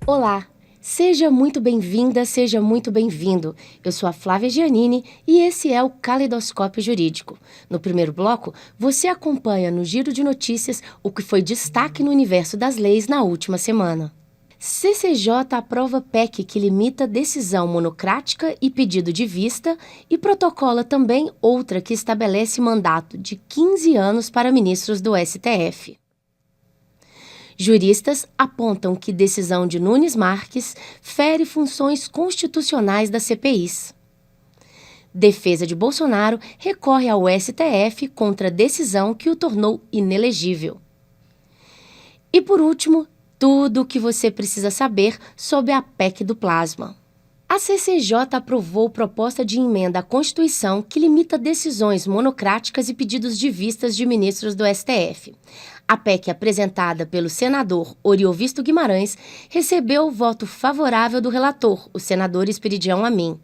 Olá, seja muito bem-vinda, seja muito bem-vindo. Eu sou a Flávia Giannini e esse é o Caleidoscópio Jurídico. No primeiro bloco, você acompanha no Giro de Notícias o que foi destaque no universo das leis na última semana. CCJ aprova PEC que limita decisão monocrática e pedido de vista e protocola também outra que estabelece mandato de 15 anos para ministros do STF. Juristas apontam que decisão de Nunes Marques fere funções constitucionais das CPIs. Defesa de Bolsonaro recorre ao STF contra decisão que o tornou inelegível. E por último, tudo o que você precisa saber sobre a PEC do plasma. A CCJ aprovou proposta de emenda à Constituição que limita decisões monocráticas e pedidos de vistas de ministros do STF. A PEC apresentada pelo senador Oriovisto Guimarães recebeu o voto favorável do relator, o senador Esperidião Amin,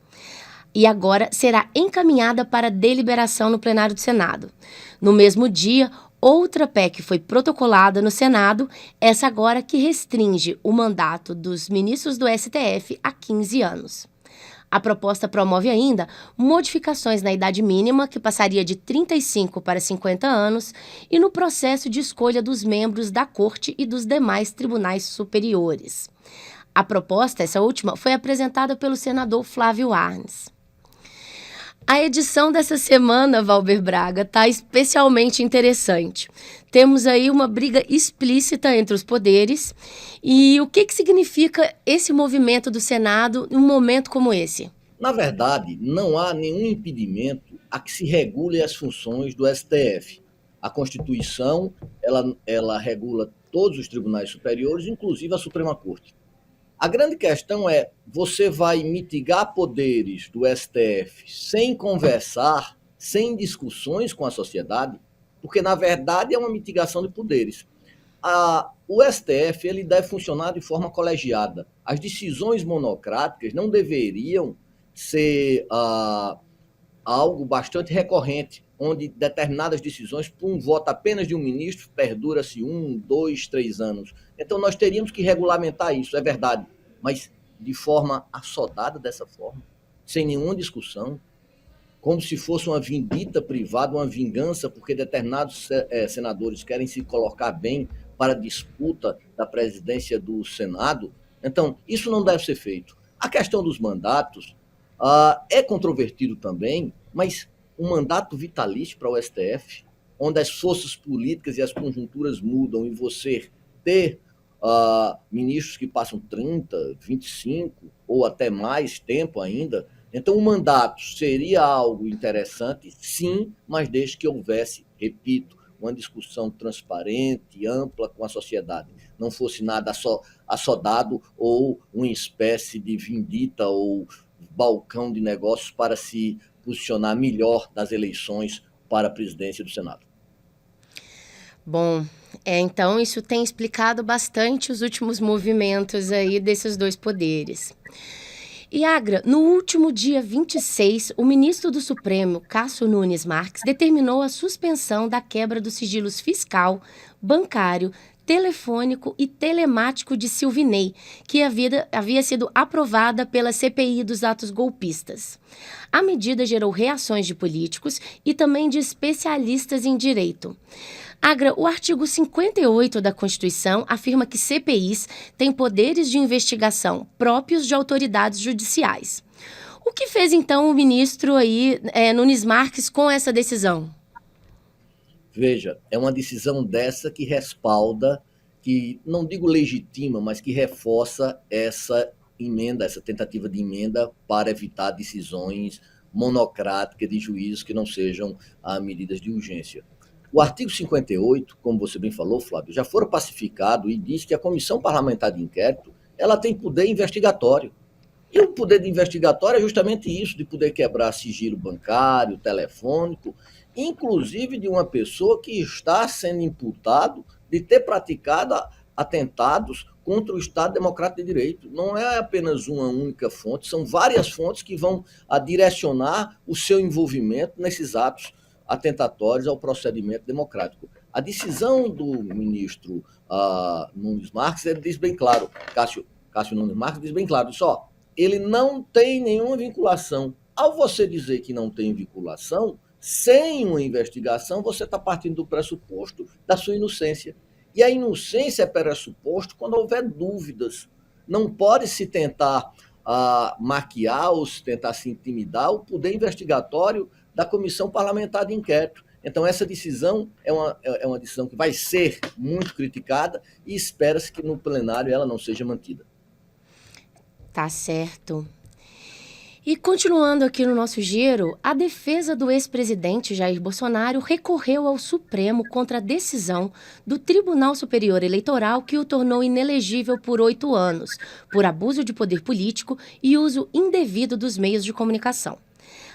e agora será encaminhada para deliberação no plenário do Senado. No mesmo dia, outra PEC foi protocolada no Senado, essa agora que restringe o mandato dos ministros do STF a 15 anos. A proposta promove ainda modificações na idade mínima, que passaria de 35 para 50 anos, e no processo de escolha dos membros da Corte e dos demais tribunais superiores. A proposta, essa última, foi apresentada pelo senador Flávio Arnes. A edição dessa semana, Valber Braga, está especialmente interessante. Temos aí uma briga explícita entre os poderes. E o que significa esse movimento do Senado em um momento como esse? Na verdade, não há nenhum impedimento a que se regule as funções do STF. A Constituição, ela regula todos os tribunais superiores, inclusive a Suprema Corte. A grande questão é, você vai mitigar poderes do STF sem conversar, sem discussões com a sociedade? Porque, na verdade, é uma mitigação de poderes. O STF ele deve funcionar de forma colegiada. As decisões monocráticas não deveriam ser algo bastante recorrente, onde determinadas decisões, por um voto apenas de um ministro, perdura-se 1, 2, 3 anos. Então, nós teríamos que regulamentar isso, é verdade, mas de forma assodada dessa forma, sem nenhuma discussão, como se fosse uma vindita privada, uma vingança, porque determinados senadores querem se colocar bem para a disputa da presidência do Senado. Então, isso não deve ser feito. A questão dos mandatos é controvertido também, mas um mandato vitalício para o STF, onde as forças políticas e as conjunturas mudam e você ter ministros que passam 30, 25 ou até mais tempo ainda. Então, o mandato seria algo interessante, sim, mas desde que houvesse, repito, uma discussão transparente, ampla com a sociedade. Não fosse nada assodado ou uma espécie de vindita ou balcão de negócios para se posicionar melhor nas eleições para a presidência do Senado. Bom, então isso tem explicado bastante os últimos movimentos aí desses dois poderes. E Agra, no último dia 26, o ministro do Supremo, Cássio Nunes Marques, determinou a suspensão da quebra dos sigilos fiscal, bancário, telefônico e telemático de Silvinei, que havia sido aprovada pela CPI dos atos golpistas. A medida gerou reações de políticos e também de especialistas em direito. Agra, o artigo 58 da Constituição afirma que CPIs têm poderes de investigação próprios de autoridades judiciais. O que fez então o ministro Nunes Marques com essa decisão? Veja, é uma decisão dessa que respalda, que não digo legitima, mas que reforça essa emenda, essa tentativa de emenda para evitar decisões monocráticas de juízes que não sejam medidas de urgência. O artigo 58, como você bem falou, Flávio, já foi pacificado e diz que a Comissão Parlamentar de Inquérito ela tem poder investigatório. E o poder de investigatório é justamente isso, de poder quebrar sigilo bancário, telefônico, inclusive de uma pessoa que está sendo imputado de ter praticado atentados contra o Estado Democrático de Direito. Não é apenas uma única fonte, são várias fontes que vão direcionar o seu envolvimento nesses atos atentatórios ao procedimento democrático. A decisão do ministro Nunes Marques, ele diz bem claro, Cássio, Cássio Nunes Marques, diz bem claro, só ele não tem nenhuma vinculação. Ao você dizer que não tem vinculação, sem uma investigação, você está partindo do pressuposto da sua inocência. E a inocência é pressuposto quando houver dúvidas. Não pode se tentar maquiar ou se tentar se intimidar o poder investigatório da Comissão Parlamentar de Inquérito. Então, essa decisão é uma decisão que vai ser muito criticada e espera-se que no plenário ela não seja mantida. Tá certo. E continuando aqui no nosso giro, a defesa do ex-presidente Jair Bolsonaro recorreu ao Supremo contra a decisão do Tribunal Superior Eleitoral que o tornou inelegível por 8 anos, por abuso de poder político e uso indevido dos meios de comunicação.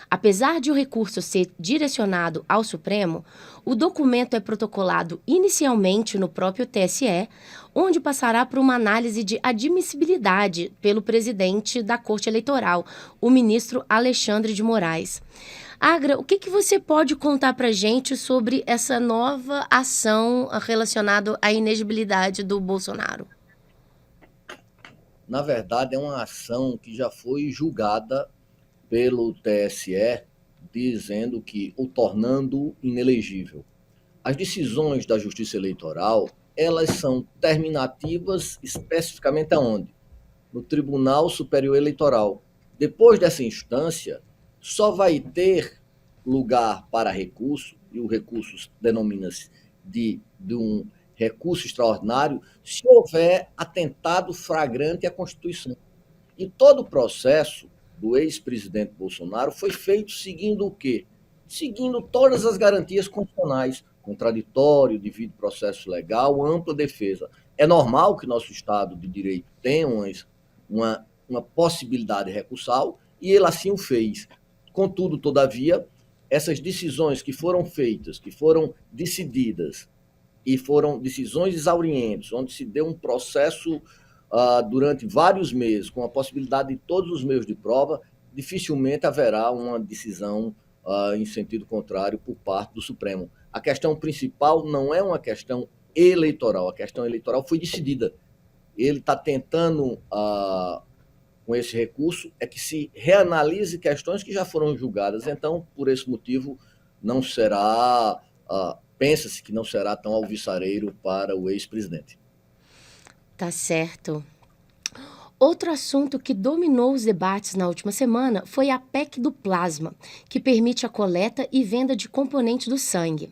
Apesar de o recurso ser direcionado ao Supremo, o documento é protocolado inicialmente no próprio TSE, onde passará por uma análise de admissibilidade pelo presidente da Corte Eleitoral, o ministro Alexandre de Moraes. Agra, o que você pode contar para a gente sobre essa nova ação relacionada à inegibilidade do Bolsonaro? Na verdade, é uma ação que já foi julgada pelo TSE, dizendo que o tornando inelegível. As decisões da Justiça Eleitoral, elas são terminativas especificamente aonde? No Tribunal Superior Eleitoral. Depois dessa instância, só vai ter lugar para recurso, e o recurso denomina-se de um recurso extraordinário, se houver atentado flagrante à Constituição. E todo o processo do ex-presidente Bolsonaro foi feito seguindo o quê? Seguindo todas as garantias constitucionais, contraditório, devido processo legal, ampla defesa. É normal que nosso Estado de Direito tenha uma possibilidade recursal, e ele assim o fez. Contudo, todavia, essas decisões que foram feitas, que foram decididas, e foram decisões exaurientes, onde se deu um processo durante vários meses, com a possibilidade de todos os meios de prova, dificilmente haverá uma decisão em sentido contrário por parte do Supremo. A questão principal não é uma questão eleitoral, a questão eleitoral foi decidida. Ele está tentando, com esse recurso, é que se reanalise questões que já foram julgadas. Então, por esse motivo, não será, pensa-se que não será tão alvissareiro para o ex-presidente. Tá certo. Outro assunto que dominou os debates na última semana foi a PEC do plasma, que permite a coleta e venda de componentes do sangue.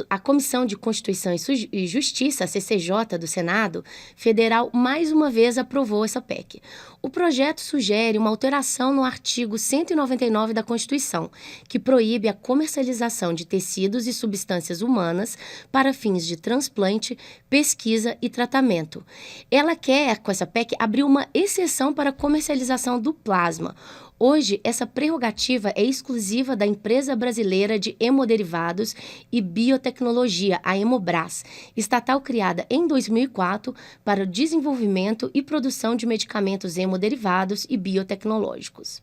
A Comissão de Constituição e Justiça, a CCJ do Senado Federal, mais uma vez aprovou essa PEC. O projeto sugere uma alteração no artigo 199 da Constituição, que proíbe a comercialização de tecidos e substâncias humanas para fins de transplante, pesquisa e tratamento. Ela quer, com essa PEC, abrir uma exceção para a comercialização do plasma. Hoje, essa prerrogativa é exclusiva da Empresa Brasileira de Hemoderivados e Biotecnologia, a Hemobras, estatal criada em 2004 para o desenvolvimento e produção de medicamentos hemoderivados e biotecnológicos.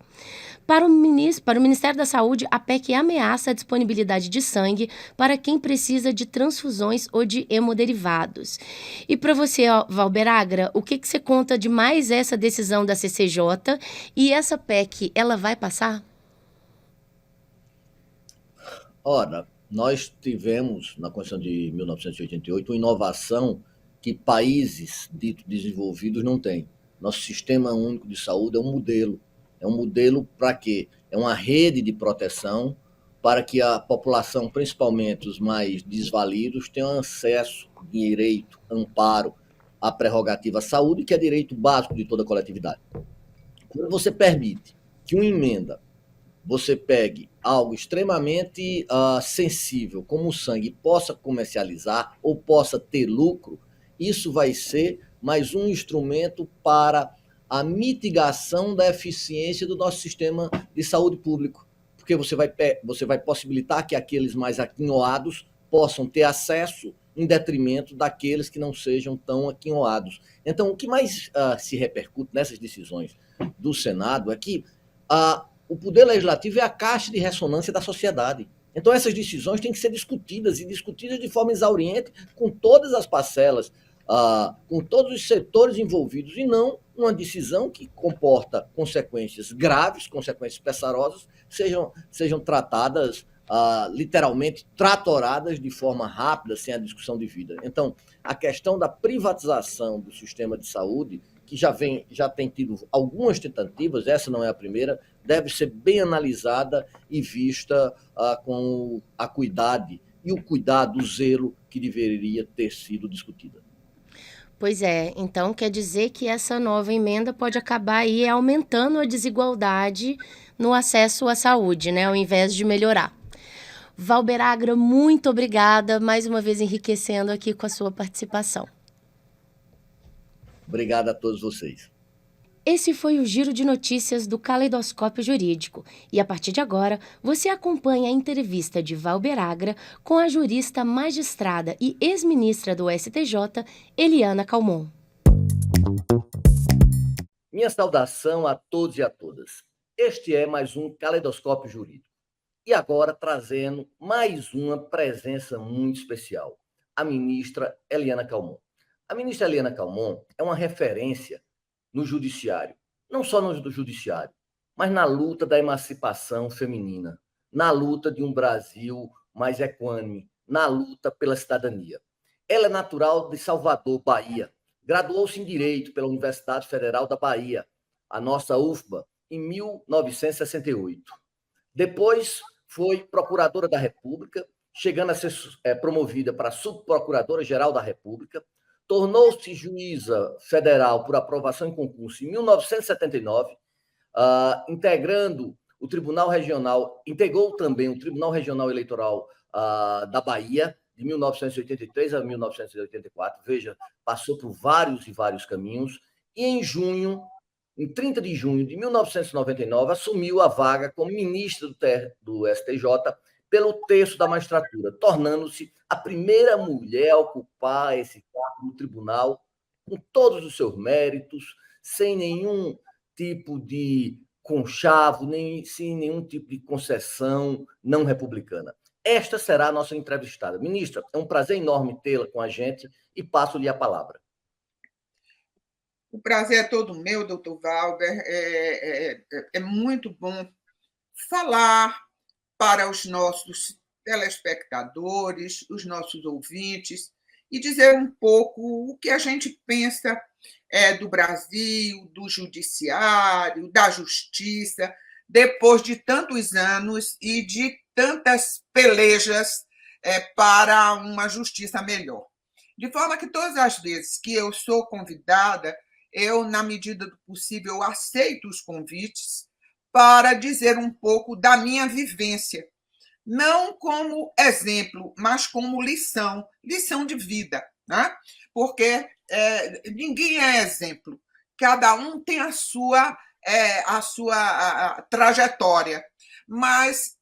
Para o Ministério da Saúde, a PEC ameaça a disponibilidade de sangue para quem precisa de transfusões ou de hemoderivados. E para você, Valber Agra, o que você conta de mais essa decisão da CCJ e essa PEC, ela vai passar? Ora, nós tivemos, na Constituição de 1988, uma inovação que países ditos desenvolvidos não têm. Nosso Sistema Único de Saúde é um modelo. É um modelo para quê? É uma rede de proteção para que a população, principalmente os mais desvalidos, tenham acesso, direito, amparo à prerrogativa saúde, que é direito básico de toda a coletividade. Quando você permite que uma emenda, você pegue algo extremamente sensível, como o sangue, possa comercializar ou possa ter lucro, isso vai ser mais um instrumento para a mitigação da eficiência do nosso sistema de saúde público, porque você vai possibilitar que aqueles mais aquinhoados possam ter acesso em detrimento daqueles que não sejam tão aquinhoados. Então, o que mais se repercute nessas decisões do Senado é que o Poder Legislativo é a caixa de ressonância da sociedade. Então, essas decisões têm que ser discutidas, e discutidas de forma exauriente com todas as parcelas com todos os setores envolvidos, e não uma decisão que comporta consequências graves, consequências peçarosas, sejam tratadas, literalmente tratoradas de forma rápida, sem a discussão de vida. Então, a questão da privatização do sistema de saúde, que já tem tido algumas tentativas, essa não é a primeira, deve ser bem analisada e vista com a cuidado e o cuidado, o zelo que deveria ter sido discutida. Pois é, então quer dizer que essa nova emenda pode acabar aí aumentando a desigualdade no acesso à saúde, né, ao invés de melhorar. Valber Agra, muito obrigada, mais uma vez enriquecendo aqui com a sua participação. Obrigado a todos vocês. Esse foi o Giro de Notícias do Caleidoscópio Jurídico e, a partir de agora, você acompanha a entrevista de Valber Agra com a jurista magistrada e ex-ministra do STJ, Eliana Calmon. Minha saudação a todos e a todas. Este é mais um Caleidoscópio Jurídico. E agora trazendo mais uma presença muito especial, a ministra Eliana Calmon. A ministra Eliana Calmon é uma referência no judiciário, não só no judiciário, mas na luta da emancipação feminina, na luta de um Brasil mais equânime, na luta pela cidadania. Ela é natural de Salvador, Bahia. Graduou-se em Direito pela Universidade Federal da Bahia, a nossa UFBA, em 1968. Depois foi procuradora da República, chegando a ser promovida para subprocuradora-geral da República, tornou-se juíza federal por aprovação em concurso em 1979, integrando o Tribunal Regional, integrou também o Tribunal Regional Eleitoral da Bahia, de 1983 a 1984, veja, passou por vários e vários caminhos, e em 30 de junho de 1999, assumiu a vaga como ministra do STJ pelo terço da magistratura, tornando-se a primeira mulher a ocupar esse cargo no tribunal, com todos os seus méritos, sem nenhum tipo de conchavo, sem nenhum tipo de concessão não republicana. Esta será a nossa entrevistada. Ministra, é um prazer enorme tê-la com a gente e passo-lhe a palavra. O prazer é todo meu, doutor Valber. É muito bom falar para os nossos telespectadores, os nossos ouvintes, e dizer um pouco o que a gente pensa do Brasil, do judiciário, da justiça, depois de tantos anos e de tantas pelejas para uma justiça melhor. De forma que todas as vezes que eu sou convidada, eu, na medida do possível, aceito os convites para dizer um pouco da minha vivência, não como exemplo, mas como lição de vida, né? Porque ninguém é exemplo, cada um tem a sua trajetória, mas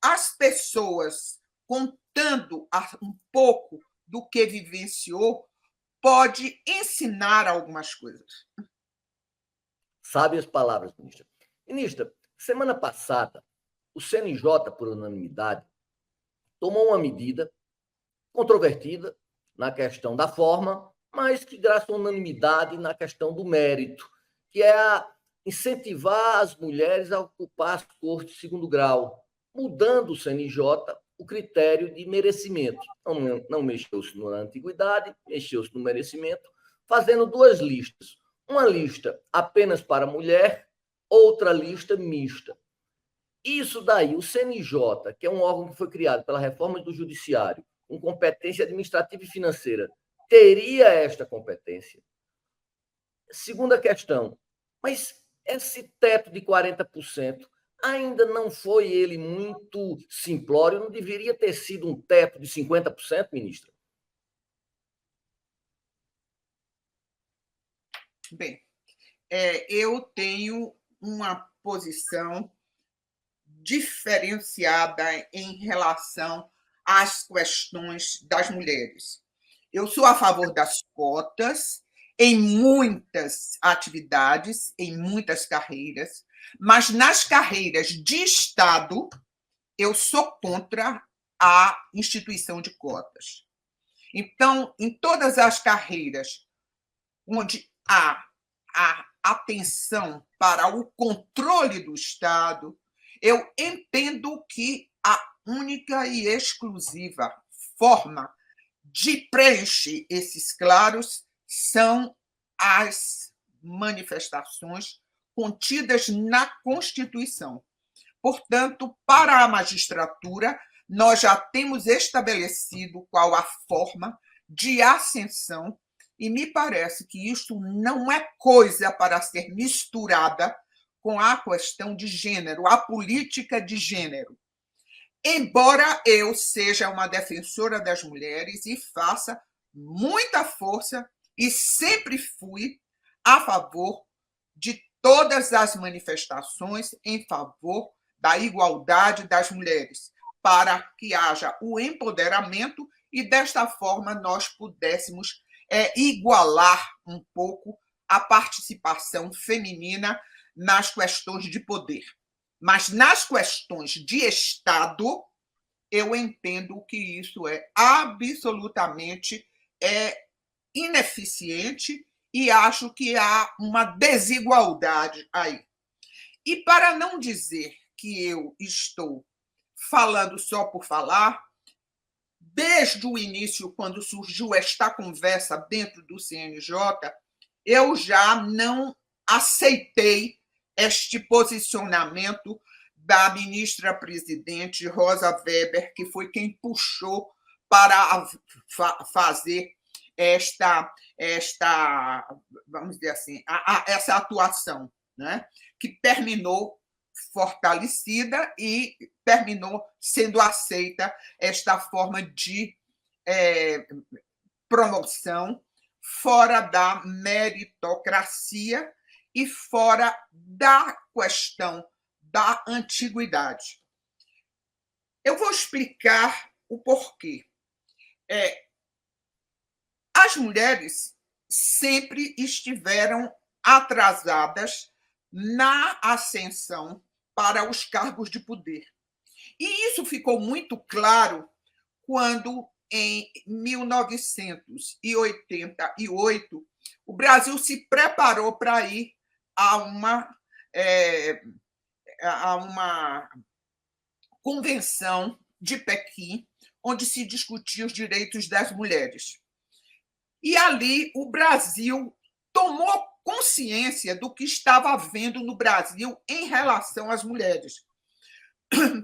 as pessoas contando um pouco do que vivenciou pode ensinar algumas coisas. Sabe as palavras, ministra. Ministra, semana passada, o CNJ, por unanimidade, tomou uma medida controvertida na questão da forma, mas que graças à unanimidade na questão do mérito, que é incentivar as mulheres a ocupar as cortes de segundo grau, mudando o CNJ o critério de merecimento. Não mexeu-se na antiguidade, mexeu-se no merecimento, fazendo duas listas. Uma lista apenas para mulher, outra lista mista. Isso daí, o CNJ, que é um órgão que foi criado pela reforma do Judiciário, com competência administrativa e financeira, teria esta competência? Segunda questão, mas esse teto de 40% ainda não foi ele muito simplório? Não deveria ter sido um teto de 50%, ministra? Bem, eu tenho uma posição diferenciada em relação às questões das mulheres. Eu sou a favor das cotas em muitas atividades, em muitas carreiras, mas nas carreiras de Estado, eu sou contra a instituição de cotas. Então, em todas as carreiras onde há a atenção para o controle do Estado, eu entendo que a única e exclusiva forma de preencher esses claros são as manifestações contidas na Constituição. Portanto, para a magistratura, nós já temos estabelecido qual a forma de ascensão, e me parece que isso não é coisa para ser misturada com a questão de gênero, a política de gênero. Embora eu seja uma defensora das mulheres e faça muita força, e sempre fui a favor de todas as manifestações em favor da igualdade das mulheres, para que haja o empoderamento e, desta forma, nós pudéssemos igualar um pouco a participação feminina nas questões de poder. Mas nas questões de Estado, eu entendo que isso é absolutamente ineficiente e acho que há uma desigualdade aí. E para não dizer que eu estou falando só por falar, desde o início, quando surgiu esta conversa dentro do CNJ, eu já não aceitei este posicionamento da ministra-presidente Rosa Weber, que foi quem puxou para fazer vamos dizer assim, essa atuação, né? Que terminou fortalecida e terminou sendo aceita esta forma de promoção fora da meritocracia e fora da questão da antiguidade. Eu vou explicar o porquê. As mulheres sempre estiveram atrasadas na ascensão para os cargos de poder. E isso ficou muito claro quando, em 1988, o Brasil se preparou para ir a uma convenção de Pequim, onde se discutia os direitos das mulheres. E ali o Brasil tomou consciência do que estava havendo no Brasil em relação às mulheres.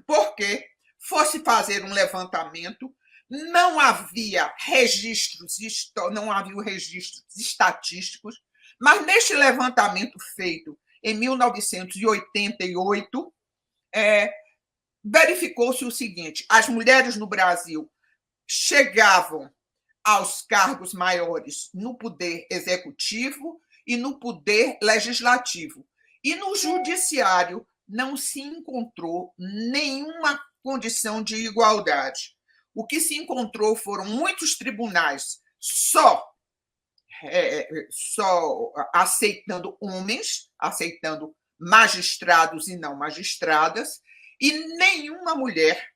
Porque fosse fazer um levantamento, não havia registros estatísticos, mas neste levantamento feito em 1988, verificou-se o seguinte: as mulheres no Brasil chegavam aos cargos maiores no poder executivo e no poder legislativo. E no judiciário não se encontrou nenhuma condição de igualdade. O que se encontrou foram muitos tribunais só aceitando homens, aceitando magistrados e não magistradas, e nenhuma mulher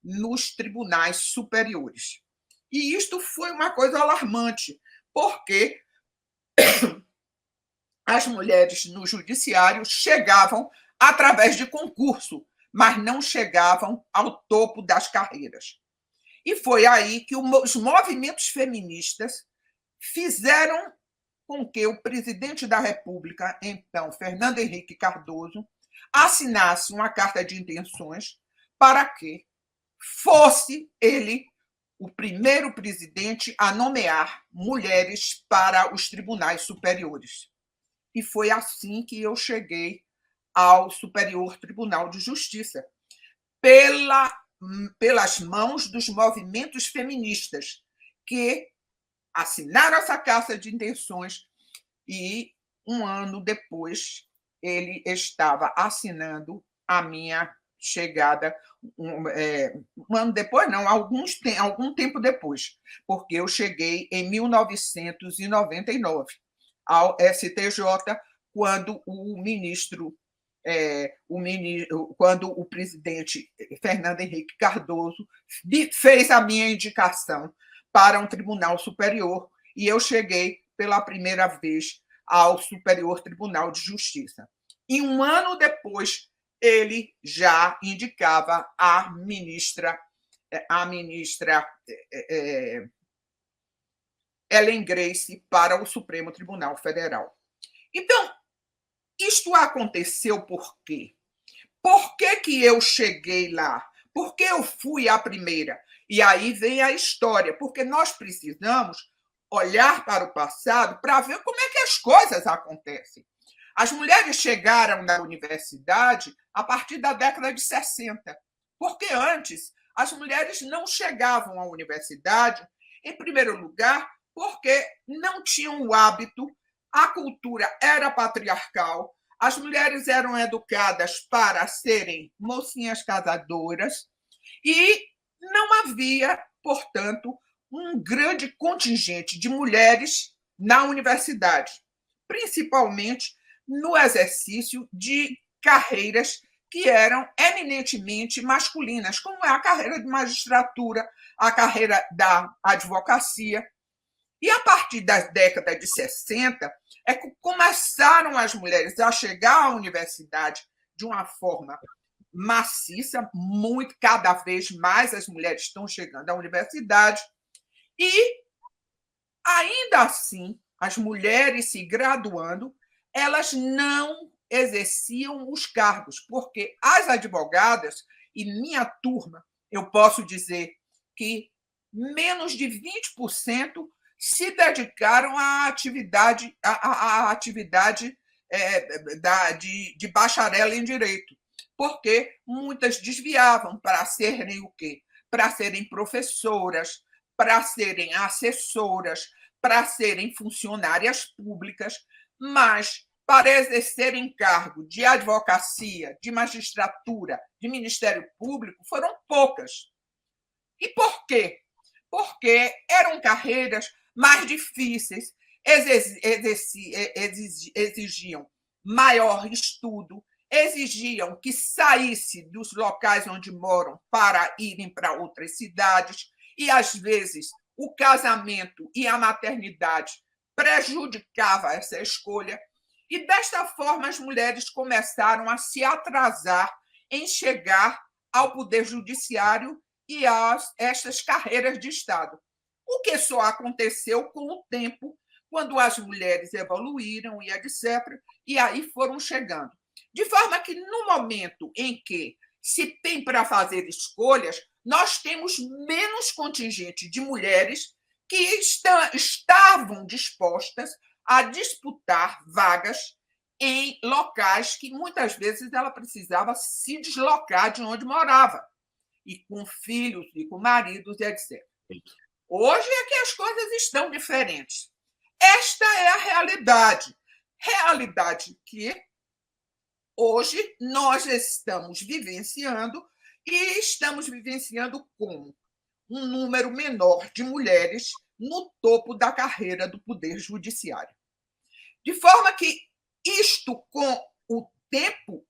nos tribunais superiores. E isto foi uma coisa alarmante, porque as mulheres no judiciário chegavam através de concurso, mas não chegavam ao topo das carreiras. E foi aí que os movimentos feministas fizeram com que o presidente da República, então, Fernando Henrique Cardoso, assinasse uma carta de intenções para que fosse ele o primeiro presidente a nomear mulheres para os tribunais superiores. E foi assim que eu cheguei ao Superior Tribunal de Justiça, pelas mãos dos movimentos feministas, que assinaram essa carta de intenções e, um ano depois, ele estava assinando a minha chegada, um ano depois, não, algum tempo depois, porque eu cheguei em 1999 ao STJ, quando quando o presidente Fernando Henrique Cardoso fez a minha indicação para um tribunal superior, e eu cheguei pela primeira vez ao Superior Tribunal de Justiça. E um ano depois, ele já indicava a ministra Ellen Grace para o Supremo Tribunal Federal. Então, isto aconteceu por quê? Por que eu cheguei lá? Por que eu fui a primeira? E aí vem a história, porque nós precisamos olhar para o passado para ver como é que as coisas acontecem. As mulheres chegaram na universidade a partir da década de 60, porque antes as mulheres não chegavam à universidade, em primeiro lugar, porque não tinham o hábito, a cultura era patriarcal, as mulheres eram educadas para serem mocinhas casadoras e não havia, portanto, um grande contingente de mulheres na universidade, principalmente no exercício de carreiras que eram eminentemente masculinas, como é a carreira de magistratura, a carreira da advocacia. E a partir da década de 60 é que começaram as mulheres a chegar à universidade de uma forma maciça, muito, cada vez mais as mulheres estão chegando à universidade, e ainda assim, as mulheres se graduando, elas não exerciam os cargos, porque as advogadas, e minha turma, eu posso dizer que menos de 20% se dedicaram à atividade, de bacharel em direito, porque muitas desviavam para serem o quê? Para serem professoras, para serem assessoras, para serem funcionárias públicas, mas para exercerem cargo de advocacia, de magistratura, de Ministério Público, foram poucas. E por quê? Porque eram carreiras mais difíceis, exigiam maior estudo, exigiam que saísse dos locais onde moram para irem para outras cidades, e, às vezes, o casamento e a maternidade prejudicava essa escolha, e, desta forma, as mulheres começaram a se atrasar em chegar ao Poder Judiciário e a estas carreiras de Estado. O que só aconteceu com o tempo, quando as mulheres evoluíram e etc., e aí foram chegando. De forma que, no momento em que se tem para fazer escolhas, nós temos menos contingente de mulheres que estavam dispostas a disputar vagas em locais que, muitas vezes, ela precisava se deslocar de onde morava, e com filhos, e com maridos, e etc. Hoje é que as coisas estão diferentes. Esta é a realidade. Realidade que hoje nós estamos vivenciando, e estamos vivenciando com um número menor de mulheres no topo da carreira do Poder Judiciário. De forma que isto, com o tempo,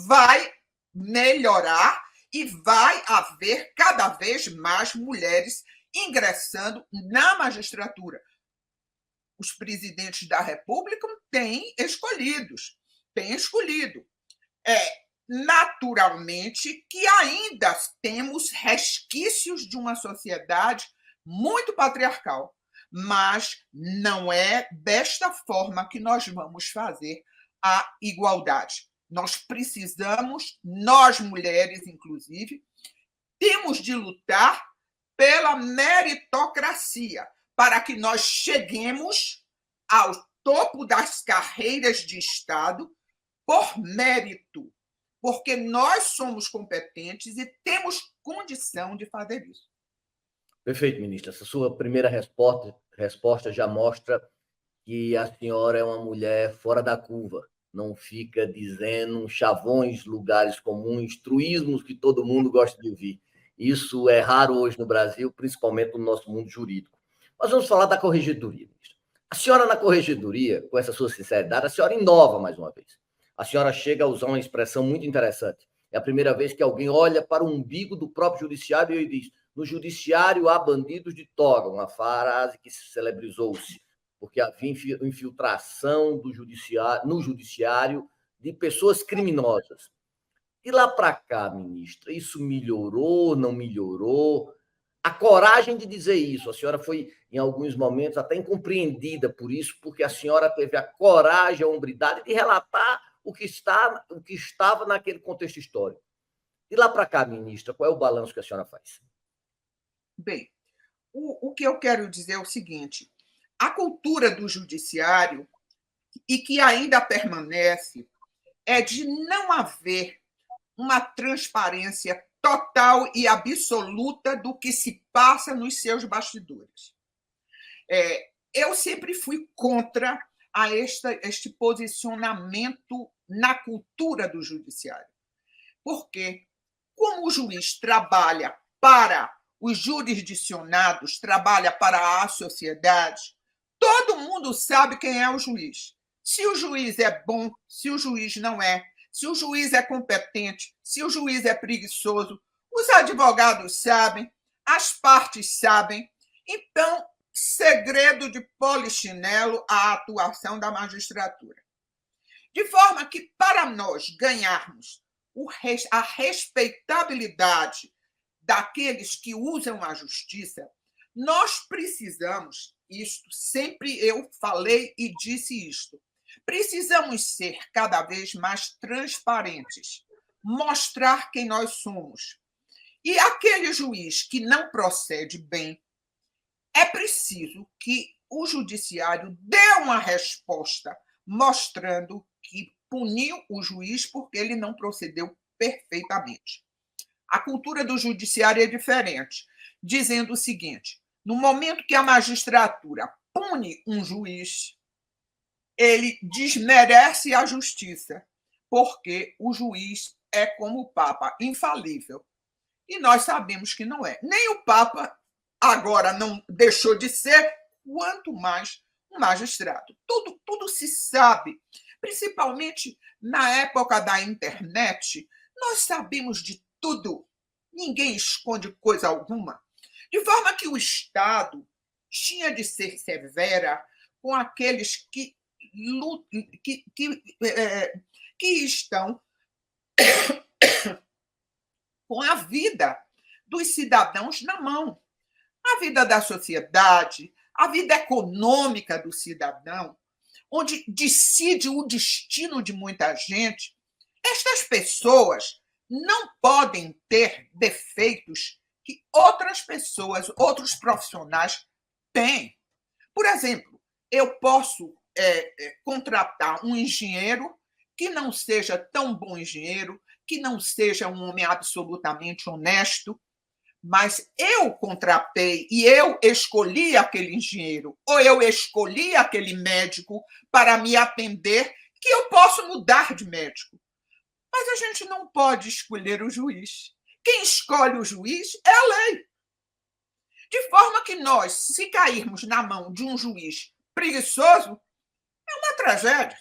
vai melhorar e vai haver cada vez mais mulheres ingressando na magistratura. Os presidentes da República têm escolhido. Naturalmente que ainda temos resquícios de uma sociedade muito patriarcal, mas não é desta forma que nós vamos fazer a igualdade. Nós precisamos, nós mulheres, inclusive, temos de lutar pela meritocracia, para que nós cheguemos ao topo das carreiras de Estado por mérito, porque nós somos competentes e temos condição de fazer isso. Perfeito, ministra. Essa sua primeira resposta já mostra que a senhora é uma mulher fora da curva, não fica dizendo chavões, lugares comuns, truísmos que todo mundo gosta de ouvir. Isso é raro hoje no Brasil, principalmente no nosso mundo jurídico. Mas vamos falar da corregedoria, ministra. A senhora na corregedoria, com essa sua sinceridade, a senhora inova mais uma vez. A senhora chega a usar uma expressão muito interessante. É a primeira vez que alguém olha para o umbigo do próprio judiciário e diz: No judiciário há bandidos de toga, uma frase que se celebrizou-se, porque havia infiltração no judiciário de pessoas criminosas. De lá para cá, ministra, isso melhorou, não melhorou? A coragem de dizer isso, a senhora foi, em alguns momentos, até incompreendida por isso, porque a senhora teve a coragem, a hombridade de relatar o que estava naquele contexto histórico. De lá para cá, ministra, qual é o balanço que a senhora faz? Bem, o que eu quero dizer é o seguinte: a cultura do judiciário, e que ainda permanece, é de não haver uma transparência total e absoluta do que se passa nos seus bastidores. Eu sempre fui contra este posicionamento na cultura do judiciário, porque, como o juiz trabalha para os jurisdicionados, trabalha para a sociedade, todo mundo sabe quem é o juiz. Se o juiz é bom, se o juiz não é, se o juiz é competente, se o juiz é preguiçoso, os advogados sabem, as partes sabem. Então, segredo de polichinelo a atuação da magistratura. De forma que, para nós ganharmos a respeitabilidade daqueles que usam a justiça, nós precisamos, isto sempre eu falei e disse isto, precisamos ser cada vez mais transparentes, mostrar quem nós somos. E aquele juiz que não procede bem, é preciso que o judiciário dê uma resposta mostrando que puniu o juiz porque ele não procedeu perfeitamente. A cultura do judiciário é diferente, dizendo o seguinte: no momento que a magistratura pune um juiz, ele desmerece a justiça, porque o juiz é como o Papa, infalível. E nós sabemos que não é. Nem o Papa agora não deixou de ser, quanto mais um magistrado. Tudo se sabe, principalmente na época da internet, nós sabemos de tudo. Ninguém esconde coisa alguma. De forma que o Estado tinha de ser severa com aqueles que estão com a vida dos cidadãos na mão. A vida da sociedade, a vida econômica do cidadão, onde decide o destino de muita gente. Estas pessoas não podem ter defeitos que outras pessoas, outros profissionais têm. Por exemplo, eu posso contratar um engenheiro que não seja tão bom engenheiro, que não seja um homem absolutamente honesto, mas eu contratei e eu escolhi aquele engenheiro, ou eu escolhi aquele médico para me atender, que eu posso mudar de médico. Mas a gente não pode escolher o juiz. Quem escolhe o juiz é a lei. De forma que nós, se cairmos na mão de um juiz preguiçoso, é uma tragédia.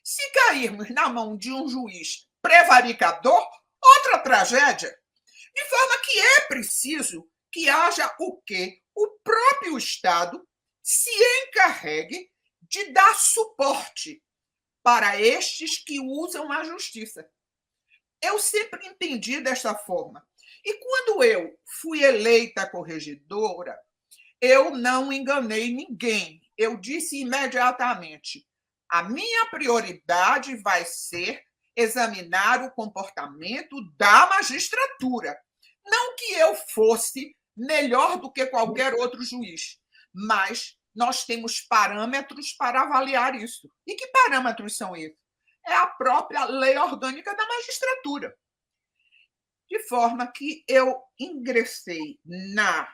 Se cairmos na mão de um juiz prevaricador, outra tragédia. De forma que é preciso que haja o quê? O próprio Estado se encarregue de dar suporte para estes que usam a justiça. Eu sempre entendi desta forma. E quando eu fui eleita corregedora, eu não enganei ninguém. Eu disse imediatamente: a minha prioridade vai ser examinar o comportamento da magistratura. Não que eu fosse melhor do que qualquer outro juiz, mas nós temos parâmetros para avaliar isso. E que parâmetros são esses? É a própria lei orgânica da magistratura. De forma que eu ingressei na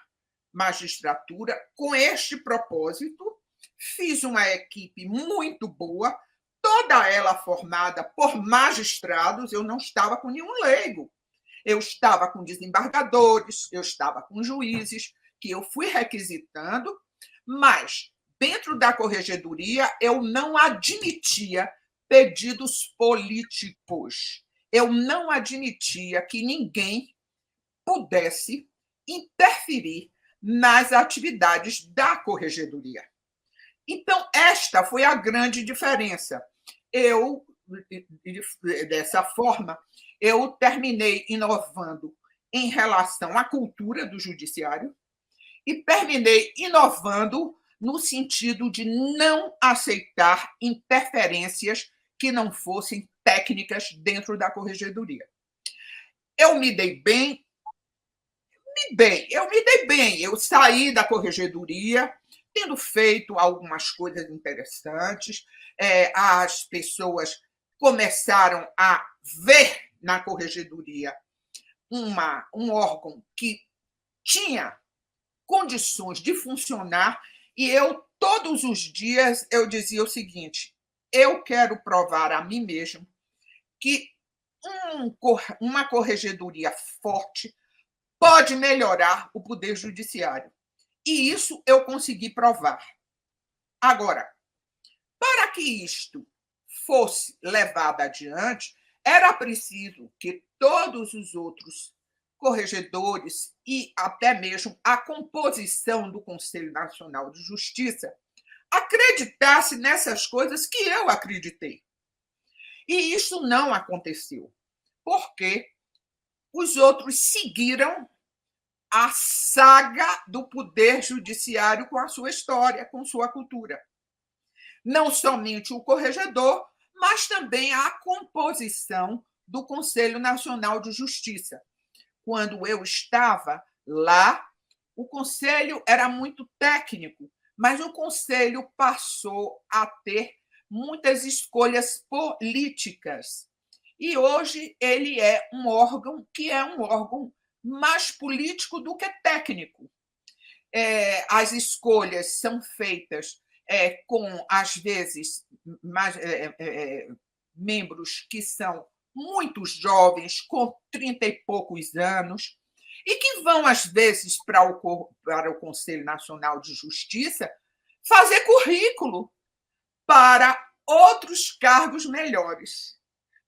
magistratura com este propósito, fiz uma equipe muito boa, toda ela formada por magistrados, eu não estava com nenhum leigo. Eu estava com desembargadores, eu estava com juízes, que eu fui requisitando, mas dentro da corregedoria eu não admitia pedidos políticos. Eu não admitia que ninguém pudesse interferir nas atividades da corregedoria. Então, esta foi a grande diferença. Dessa forma, eu terminei inovando em relação à cultura do judiciário e terminei inovando no sentido de não aceitar interferências que não fossem técnicas dentro da corregedoria. Eu me dei bem, eu saí da corregedoria tendo feito algumas coisas interessantes, as pessoas começaram a ver na corregedoria um órgão que tinha condições de funcionar, e eu, todos os dias, eu dizia o seguinte: eu quero provar a mim mesmo que uma corregedoria forte pode melhorar o poder judiciário. E isso eu consegui provar. Agora, para que isto fosse levado adiante, era preciso que todos os outros corregedores e até mesmo a composição do Conselho Nacional de Justiça acreditasse nessas coisas que eu acreditei. E isso não aconteceu, porque os outros seguiram a saga do poder judiciário com a sua história, com sua cultura. Não somente o corregedor, mas também a composição do Conselho Nacional de Justiça. Quando eu estava lá, o conselho era muito técnico, mas o conselho passou a ter muitas escolhas políticas. E hoje ele é um órgão que é um órgão mais político do que técnico. As escolhas são feitas com, às vezes, membros que são muito jovens, com 30 e poucos anos, e que vão, às vezes, para o Conselho Nacional de Justiça fazer currículo para outros cargos melhores,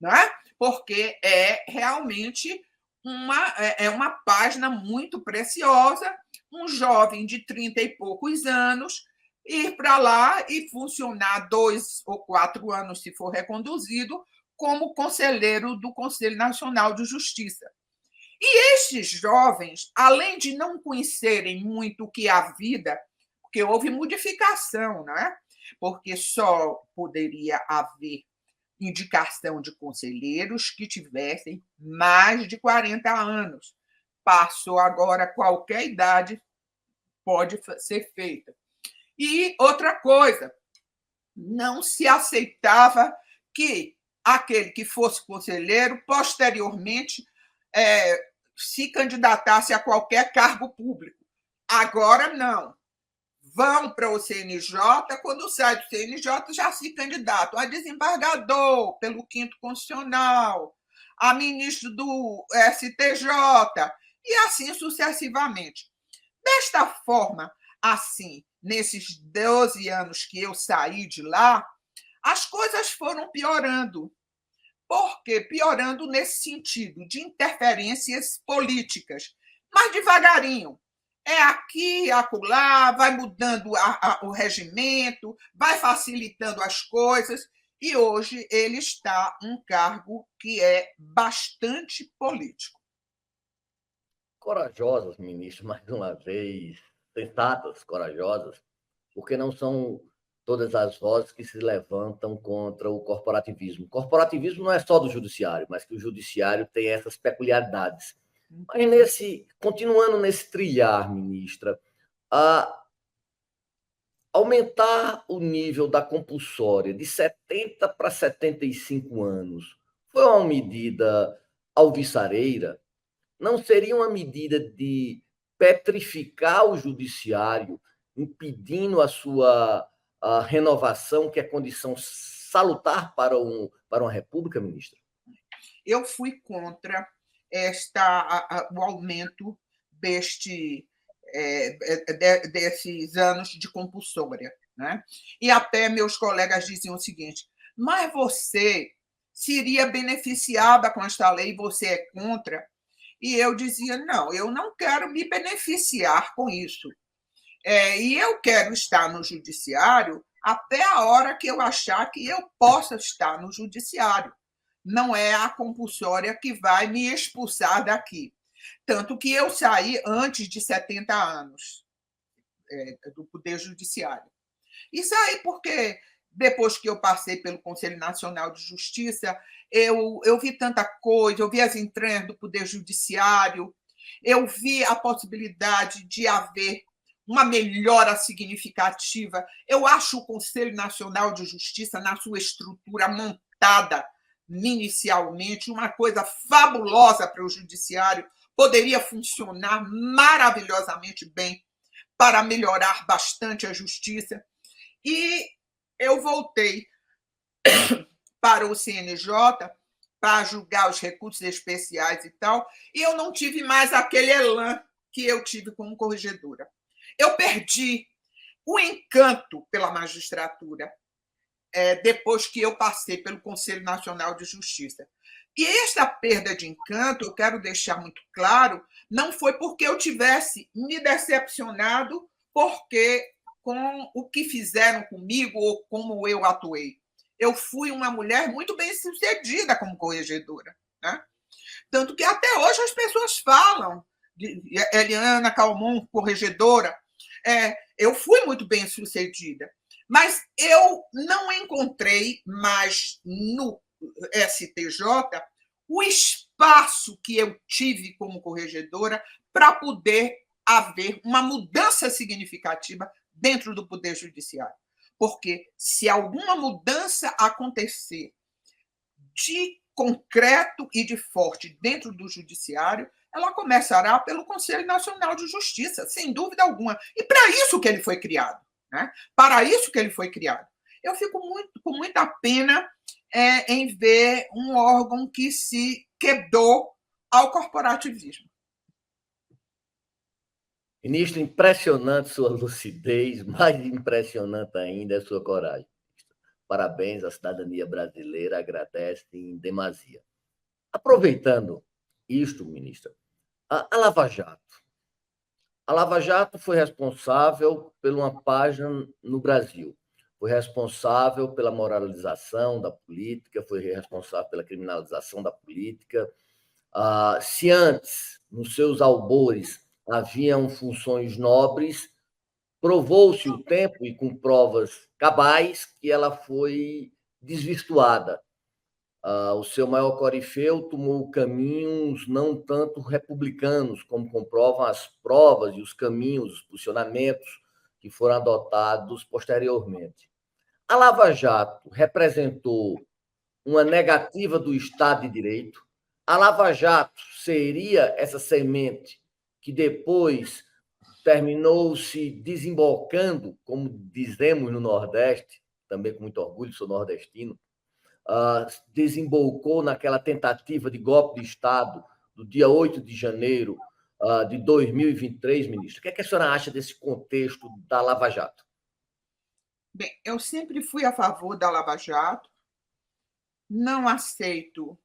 não é? Porque é realmente uma página muito preciosa, um jovem de 30 e poucos anos ir para lá e funcionar 2 ou 4 anos, se for reconduzido, como conselheiro do Conselho Nacional de Justiça. E estes jovens, além de não conhecerem muito o que é a vida, porque houve modificação, né? Porque só poderia haver indicação de conselheiros que tivessem mais de 40 anos. Passou agora, qualquer idade pode ser feita. E outra coisa, não se aceitava que aquele que fosse conselheiro, posteriormente, se candidatasse a qualquer cargo público. Agora, não. Vão para o CNJ, quando sai do CNJ, já se candidatam a desembargador pelo 5º Constitucional, a ministro do STJ, e assim sucessivamente. Desta forma, assim, nesses 12 anos que eu saí de lá, as coisas foram piorando. Por quê? Piorando nesse sentido de interferências políticas, mas devagarinho. É aqui, acolá, vai mudando o regimento, vai facilitando as coisas, e hoje ele está um cargo que é bastante político. Corajosas, ministro, mais uma vez, sensatas, corajosas, porque não são todas as vozes que se levantam contra o corporativismo. O corporativismo não é só do judiciário, mas que o judiciário tem essas peculiaridades. Mas continuando nesse trilhar, ministra, aumentar o nível da compulsória de 70 para 75 anos foi uma medida alvissareira? Não seria uma medida de petrificar o judiciário, impedindo a sua renovação, que é condição salutar para uma república, ministra? Eu fui contra o aumento desses anos de compulsória, né? E até meus colegas diziam o seguinte: mas você seria beneficiada com esta lei, você é contra? E eu dizia: não, eu não quero me beneficiar com isso. E eu quero estar no judiciário até a hora que eu achar que eu possa estar no judiciário. Não é a compulsória que vai me expulsar daqui. Tanto que eu saí antes de 70 anos do Poder Judiciário. E saí porque, depois que eu passei pelo Conselho Nacional de Justiça, eu vi tanta coisa, eu vi as entranhas do Poder Judiciário, eu vi a possibilidade de haver uma melhora significativa. Eu acho o Conselho Nacional de Justiça, na sua estrutura montada inicialmente, uma coisa fabulosa para o judiciário, poderia funcionar maravilhosamente bem para melhorar bastante a justiça. E eu voltei para o CNJ para julgar os recursos especiais e tal, e eu não tive mais aquele elan que eu tive como corregedora. Eu perdi o encanto pela magistratura depois que eu passei pelo Conselho Nacional de Justiça. E esta perda de encanto, eu quero deixar muito claro, não foi porque eu tivesse me decepcionado porque com o que fizeram comigo ou como eu atuei. Eu fui uma mulher muito bem-sucedida como corregedora, né? Tanto que até hoje as pessoas falam de Eliana Calmon, corregedora. Eu fui muito bem-sucedida, mas eu não encontrei mais no STJ o espaço que eu tive como corregedora para poder haver uma mudança significativa dentro do Poder Judiciário. Porque se alguma mudança acontecer de concreto e de forte dentro do Judiciário, ela começará pelo Conselho Nacional de Justiça, sem dúvida alguma. E para isso que ele foi criado. Né? Para isso que ele foi criado. Eu fico com muita pena em ver um órgão que se quedou ao corporativismo. Ministro, impressionante sua lucidez, mais impressionante ainda é sua coragem. Parabéns, a cidadania brasileira agradece em demasia. Aproveitando isto, ministra, a Lava Jato. A Lava Jato foi responsável por uma página no Brasil. Foi responsável pela moralização da política, foi responsável pela criminalização da política. Se antes, nos seus albores, haviam funções nobres, provou-se o tempo e com provas cabais que ela foi desvirtuada. O seu maior corifeu tomou caminhos não tanto republicanos, como comprovam as provas e os caminhos, os posicionamentos que foram adotados posteriormente. A Lava Jato representou uma negativa do Estado de Direito. A Lava Jato seria essa semente que depois terminou se desembocando, como dizemos no Nordeste, também com muito orgulho, sou nordestino, desembocou naquela tentativa de golpe de Estado do dia 8 de janeiro de 2023, ministro. O que é que a senhora acha desse contexto da Lava Jato? Bem, eu sempre fui a favor da Lava Jato, não aceito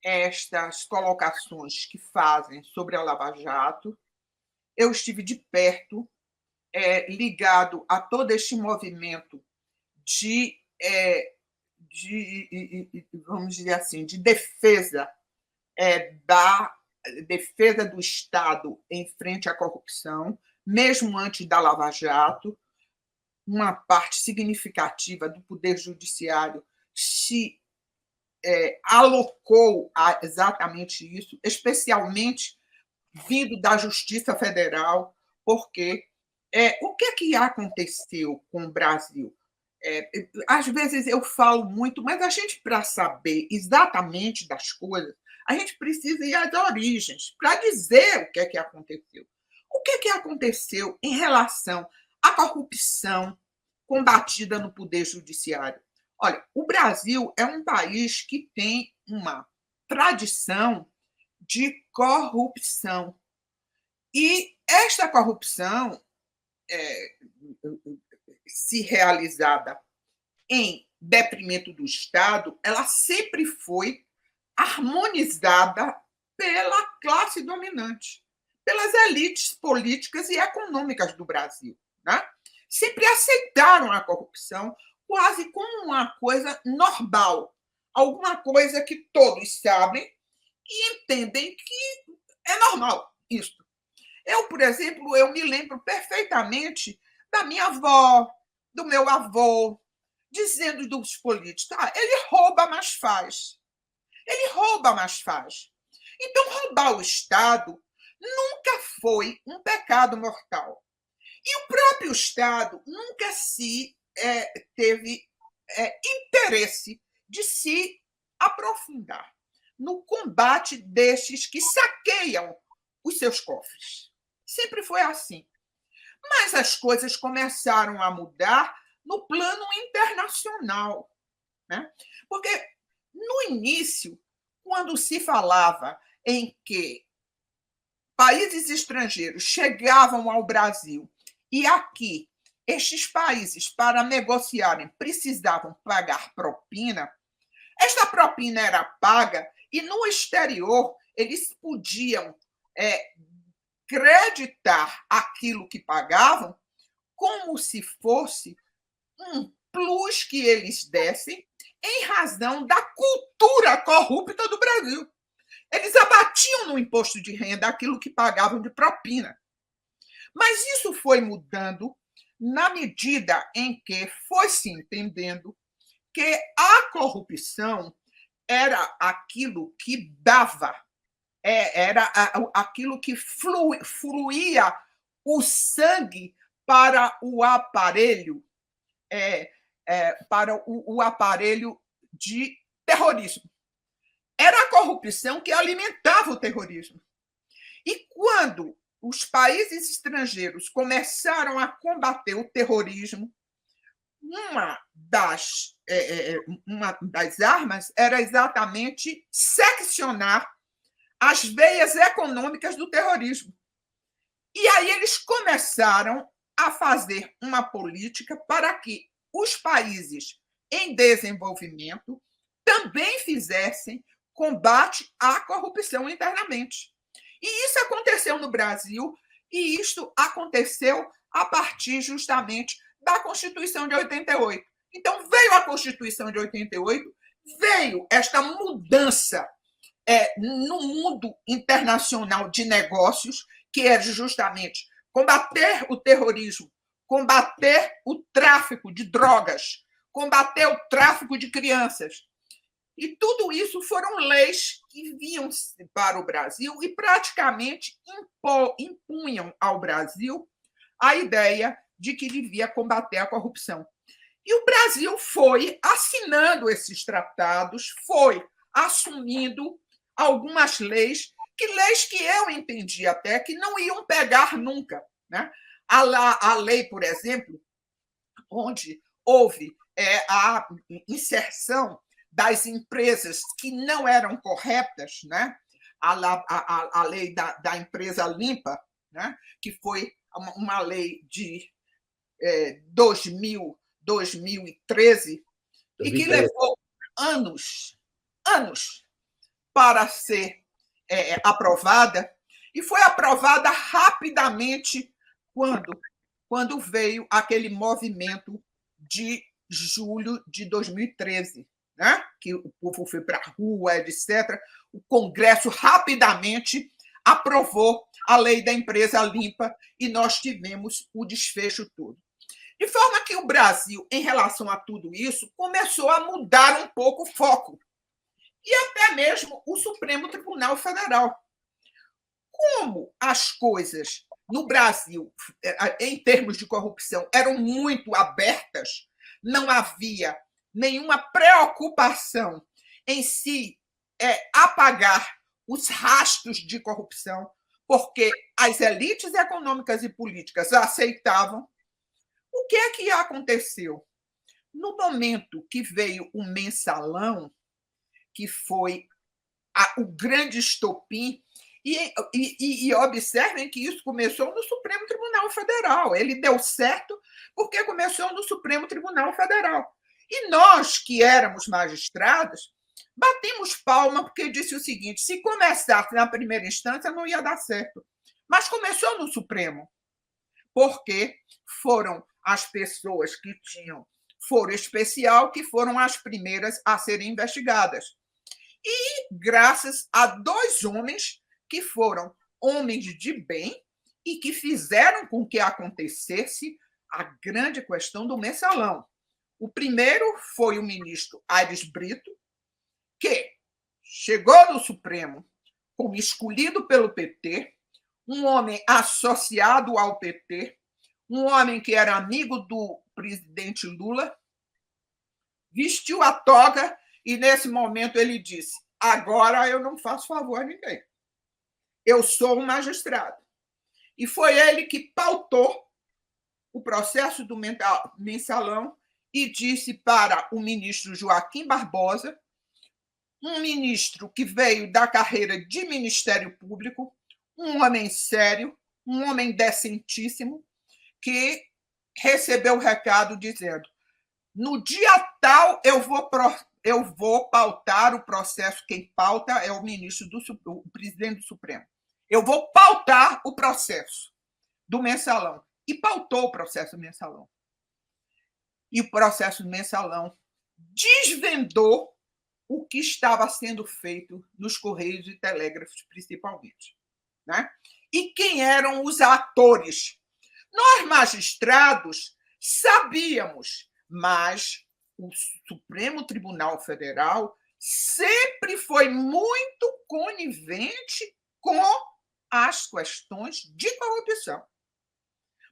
estas colocações que fazem sobre a Lava Jato. Eu estive de perto, ligado a todo este movimento vamos dizer assim, de defesa do Estado em frente à corrupção, mesmo antes da Lava Jato. Uma parte significativa do Poder Judiciário se alocou a exatamente isso, especialmente vindo da Justiça Federal, porque o que aconteceu com o Brasil? Às vezes eu falo muito, mas a gente, para saber exatamente das coisas, a gente precisa ir às origens, para dizer o que aconteceu. O que aconteceu em relação à corrupção combatida no Poder Judiciário? Olha, o Brasil é um país que tem uma tradição de corrupção. E esta corrupção, se realizada em detrimento do Estado, ela sempre foi harmonizada pela classe dominante, pelas elites políticas e econômicas do Brasil, né? Sempre aceitaram a corrupção quase como uma coisa normal, alguma coisa que todos sabem e entendem que é normal isso. Eu, por exemplo, eu me lembro perfeitamente da minha avó, do meu avô, dizendo dos políticos: ele rouba, mas faz. Ele rouba, mas faz. Então, roubar o Estado nunca foi um pecado mortal. E o próprio Estado nunca se teve interesse de se aprofundar no combate destes que saqueiam os seus cofres. Sempre foi assim. Mas as coisas começaram a mudar no plano internacional, né? Porque, no início, quando se falava em que países estrangeiros chegavam ao Brasil e aqui estes países, para negociarem, precisavam pagar propina, esta propina era paga e, no exterior, eles podiam creditar aquilo que pagavam como se fosse um plus que eles dessem em razão da cultura corrupta do Brasil. Eles abatiam no imposto de renda aquilo que pagavam de propina. Mas isso foi mudando na medida em que foi se entendendo que a corrupção era aquilo que dava, era aquilo que fluía o sangue para o aparelho, para o aparelho de terrorismo. Era a corrupção que alimentava o terrorismo. E quando os países estrangeiros começaram a combater o terrorismo, uma das armas era exatamente seccionar as veias econômicas do terrorismo. E aí eles começaram a fazer uma política para que os países em desenvolvimento também fizessem combate à corrupção internamente. E isso aconteceu no Brasil, e isso aconteceu a partir justamente da Constituição de 88. Então, veio a Constituição de 88, veio esta mudança no mundo internacional de negócios, que é justamente combater o terrorismo, combater o tráfico de drogas, combater o tráfico de crianças. E tudo isso foram leis que vinham para o Brasil e praticamente impunham ao Brasil a ideia de que devia combater a corrupção. E o Brasil foi assinando esses tratados, foi assumindo algumas leis que eu entendi até que não iam pegar nunca, né? A lei, por exemplo, onde houve a inserção das empresas que não eram corretas, né? A lei da empresa limpa, né? Que foi uma lei de 2013 e que levou anos para ser aprovada, e foi aprovada rapidamente quando veio aquele movimento de julho de 2013, né? Que o povo foi para a rua, etc. O Congresso rapidamente aprovou a lei da empresa limpa e nós tivemos o desfecho todo. De forma que o Brasil, em relação a tudo isso, começou a mudar um pouco o foco. E até mesmo o Supremo Tribunal Federal. Como as coisas no Brasil, em termos de corrupção, eram muito abertas, não havia nenhuma preocupação em se apagar os rastros de corrupção, porque as elites econômicas e políticas aceitavam. O que é que aconteceu? No momento que veio o mensalão, que foi o grande estopim, e observem que isso começou no Supremo Tribunal Federal. Ele deu certo porque começou no Supremo Tribunal Federal. E nós, que éramos magistrados, Batemos palma porque disse o seguinte: se começasse na primeira instância, não ia dar certo. Mas começou no Supremo, porque foram as pessoas que tinham foro especial que foram as primeiras a serem investigadas. E graças a dois homens que foram homens de bem e que fizeram com que acontecesse a grande questão do mensalão. O primeiro foi o ministro Aires Brito, que chegou no Supremo como escolhido pelo PT, um homem associado ao PT, um homem que era amigo do presidente Lula, vestiu a toga e, nesse momento, ele disse: agora eu não faço favor a ninguém. Eu sou um magistrado. E foi ele que pautou o processo do mensalão e disse para o ministro Joaquim Barbosa, um ministro que veio da carreira de Ministério Público, um homem sério, um homem decentíssimo, que recebeu o recado dizendo: no dia tal eu vou pautar o processo. Quem pauta é o ministro o presidente do Supremo. Eu vou pautar o processo do mensalão. E pautou o processo do mensalão. E o processo do mensalão desvendou o que estava sendo feito nos Correios e Telégrafos, principalmente. Né? E quem eram os atores? Nós, magistrados, sabíamos, mas o Supremo Tribunal Federal sempre foi muito conivente com as questões de corrupção.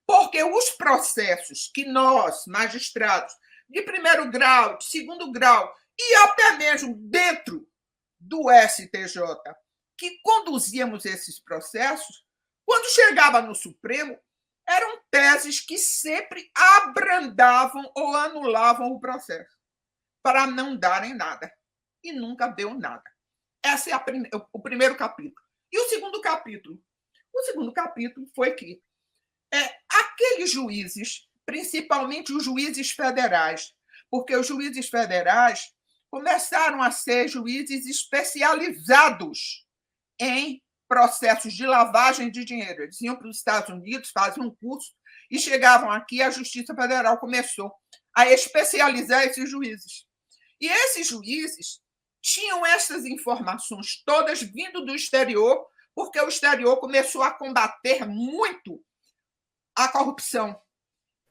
Porque os processos que nós, magistrados, de primeiro grau, de segundo grau, e até mesmo dentro do STJ, que conduzíamos esses processos, quando chegava no Supremo, eram teses que sempre abrandavam ou anulavam o processo, para não darem nada. E nunca deu nada. Esse é o primeiro capítulo. E o segundo capítulo? O segundo capítulo foi que aqueles juízes, principalmente os juízes federais, porque os juízes federais começaram a ser juízes especializados em processos de lavagem de dinheiro. Eles iam para os Estados Unidos, faziam um curso e chegavam aqui, a Justiça Federal começou a especializar esses juízes. E esses juízes tinham essas informações todas vindo do exterior, porque o exterior começou a combater muito a corrupção.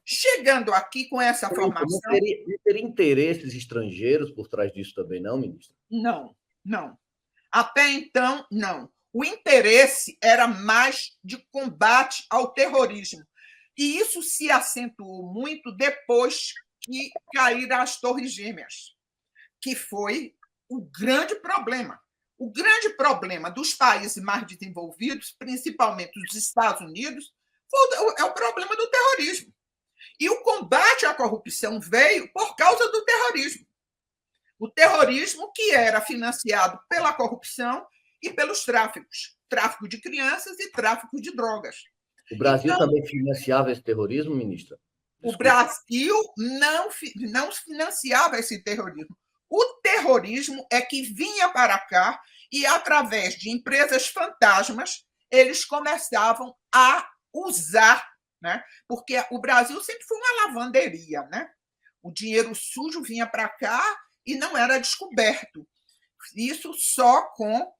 Chegando aqui com essa formação... Não teria interesses estrangeiros por trás disso também, não, ministro? Não, não. Até então, não. O interesse era mais de combate ao terrorismo. E isso se acentuou muito depois que caíram as Torres Gêmeas, que foi o grande problema. O grande problema dos países mais desenvolvidos, principalmente dos Estados Unidos, é o problema do terrorismo. E o combate à corrupção veio por causa do terrorismo. O terrorismo que era financiado pela corrupção e pelos tráficos. Tráfico de crianças e tráfico de drogas. O Brasil também financiava esse terrorismo, ministra? Desculpa. O Brasil não financiava esse terrorismo. O terrorismo é que vinha para cá e, através de empresas fantasmas, eles começavam a usar, né? Porque o Brasil sempre foi uma lavanderia, né? O dinheiro sujo vinha para cá e não era descoberto. Isso só com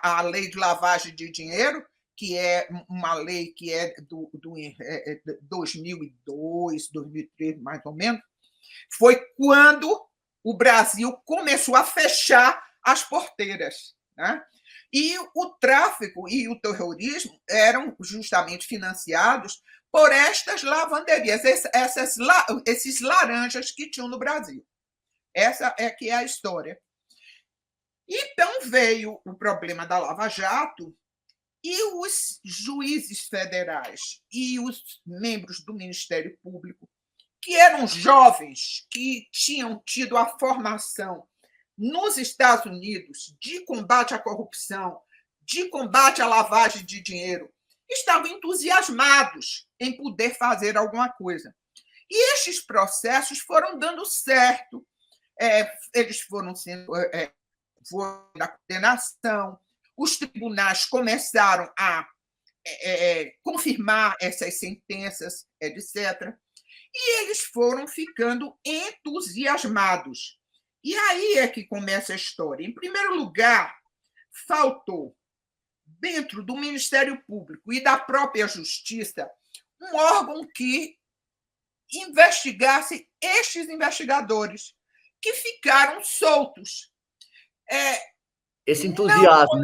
a lei de lavagem de dinheiro, que é uma lei que é do 2002, 2003, mais ou menos, foi quando o Brasil começou a fechar as porteiras, né? E o tráfico e o terrorismo eram justamente financiados por estas lavanderias, esses laranjas que tinham no Brasil. Essa é que é a história. Então veio o problema da Lava Jato e os juízes federais e os membros do Ministério Público, que eram jovens, que tinham tido a formação nos Estados Unidos de combate à corrupção, de combate à lavagem de dinheiro, estavam entusiasmados em poder fazer alguma coisa. E estes processos foram dando certo. eles foram da condenação, os tribunais começaram a confirmar essas sentenças, etc. E eles foram ficando entusiasmados. E aí é que começa a história. Em primeiro lugar, faltou, dentro do Ministério Público e da própria Justiça, um órgão que investigasse estes investigadores, que ficaram soltos. Esse entusiasmo,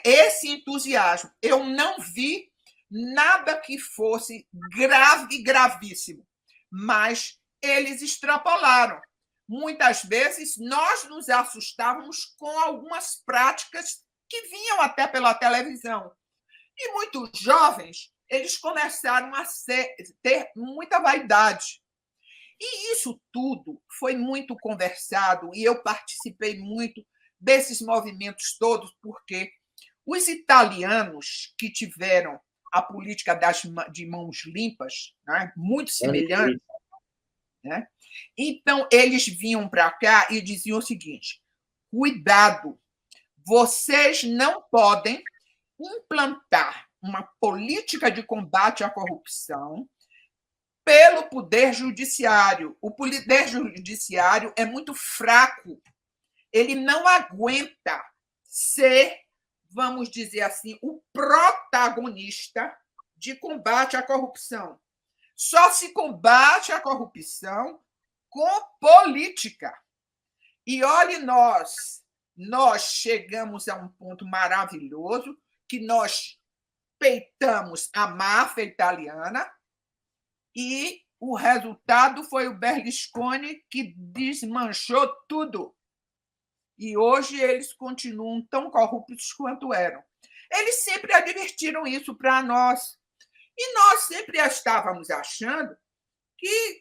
esse entusiasmo. Eu não vi nada que fosse grave e gravíssimo, mas eles extrapolaram. Muitas vezes nós nos assustávamos com algumas práticas que vinham até pela televisão. E muitos jovens, eles começaram a ter muita vaidade. E isso tudo foi muito conversado, e eu participei muito desses movimentos todos, porque os italianos que tiveram a política de mãos limpas, né, muito semelhante, né, então eles vinham para cá e diziam o seguinte: cuidado, vocês não podem implantar uma política de combate à corrupção pelo Poder Judiciário. O Poder Judiciário é muito fraco. Ele não aguenta ser, vamos dizer assim, o protagonista de combate à corrupção. Só se combate a corrupção com política. E olhe, nós chegamos a um ponto maravilhoso, que nós peitamos a máfia italiana, e o resultado foi o Berlusconi, que desmanchou tudo. E hoje eles continuam tão corruptos quanto eram. Eles sempre advertiram isso para nós. E nós sempre estávamos achando que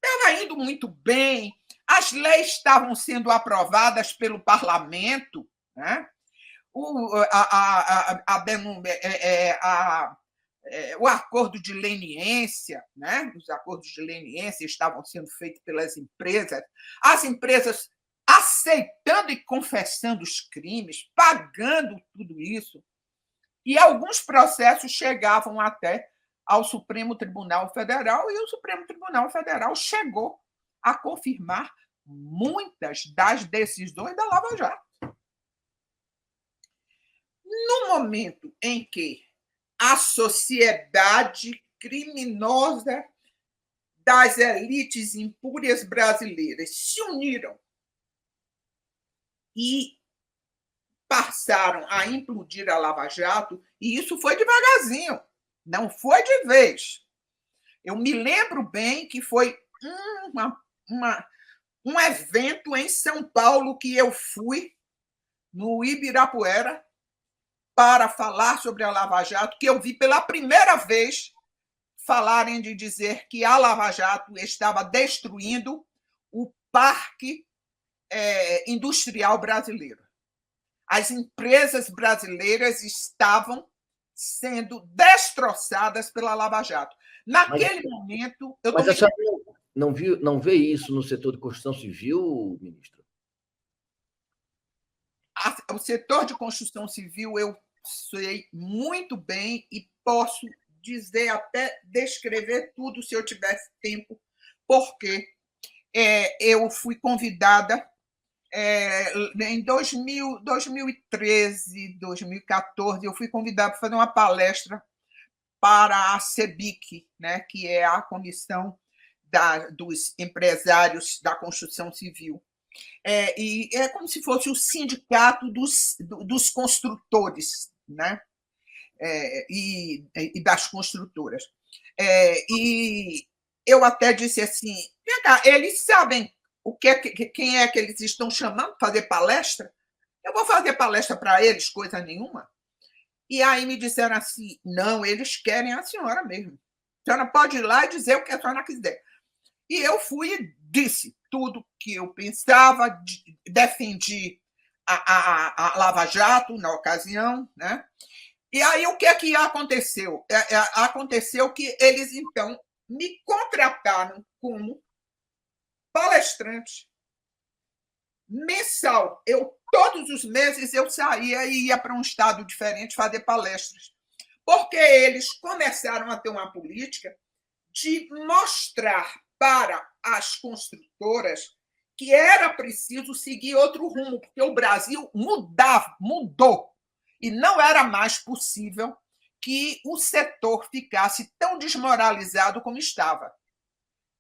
estava indo muito bem, as leis estavam sendo aprovadas pelo parlamento, né? O acordo de leniência, né? Os acordos de leniência estavam sendo feitos pelas empresas, as empresas aceitando e confessando os crimes, pagando tudo isso. E alguns processos chegavam até ao Supremo Tribunal Federal, e o Supremo Tribunal Federal chegou a confirmar muitas das decisões da Lava Jato. No momento em que a sociedade criminosa das elites impúrias brasileiras se uniram e passaram a implodir a Lava Jato, e isso foi devagarzinho, não foi de vez. Eu me lembro bem que foi um evento em São Paulo que eu fui, no Ibirapuera, para falar sobre a Lava Jato, que eu vi pela primeira vez falarem de dizer que a Lava Jato estava destruindo o parque industrial brasileiro. As empresas brasileiras estavam sendo destroçadas pela Lava Jato. Naquele momento... Mas a senhora não vê isso no setor de construção civil, ministra? O setor de construção civil eu sei muito bem e posso dizer, até descrever tudo, se eu tivesse tempo, porque eu fui convidada em 2013, 2014, eu fui convidada para fazer uma palestra para a CEBIC, né, que é a Comissão dos Empresários da Construção Civil. E é como se fosse o sindicato dos construtores, né? E das construtoras. E eu até disse assim: eles sabem quem é que eles estão chamando para fazer palestra? Eu vou fazer palestra para eles, coisa nenhuma. E aí me disseram assim: não, eles querem a senhora mesmo. A senhora pode ir lá e dizer o que a senhora quiser. E eu fui e disse tudo que eu pensava, defendi a Lava Jato na ocasião, né? E aí o que é que aconteceu? Aconteceu que eles, então, me contrataram como palestrante mensal. Todos os meses eu saía e ia para um estado diferente fazer palestras, porque eles começaram a ter uma política de mostrar para as construtoras que era preciso seguir outro rumo, porque o Brasil mudou, e não era mais possível que o setor ficasse tão desmoralizado como estava.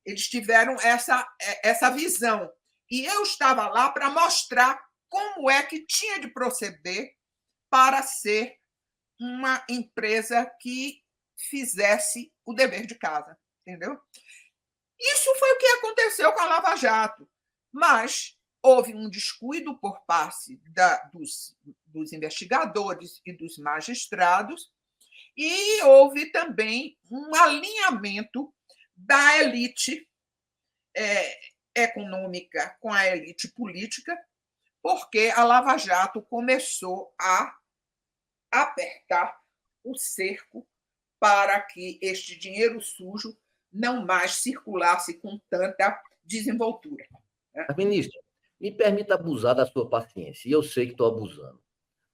Eles tiveram essa visão. E eu estava lá para mostrar como é que tinha de proceder para ser uma empresa que fizesse o dever de casa, entendeu? Isso foi o que aconteceu com a Lava Jato, mas houve um descuido por parte dos investigadores e dos magistrados, e houve também um alinhamento da elite econômica com a elite política, porque a Lava Jato começou a apertar o cerco para que este dinheiro sujo não mais circulasse com tanta desenvoltura. Ministra, me permita abusar da sua paciência, e eu sei que estou abusando.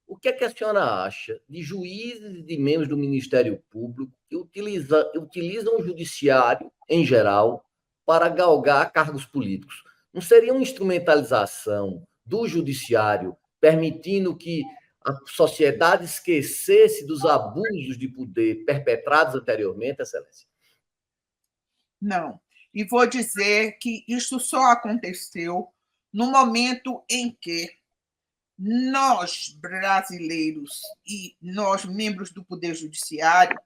O que é que a senhora acha de juízes e de membros do Ministério Público que utilizam o judiciário, em geral, para galgar cargos políticos? Não seria uma instrumentalização do judiciário permitindo que a sociedade esquecesse dos abusos de poder perpetrados anteriormente, Excelência? Não. E vou dizer que isso só aconteceu no momento em que nós, brasileiros, e nós, membros do Poder Judiciário,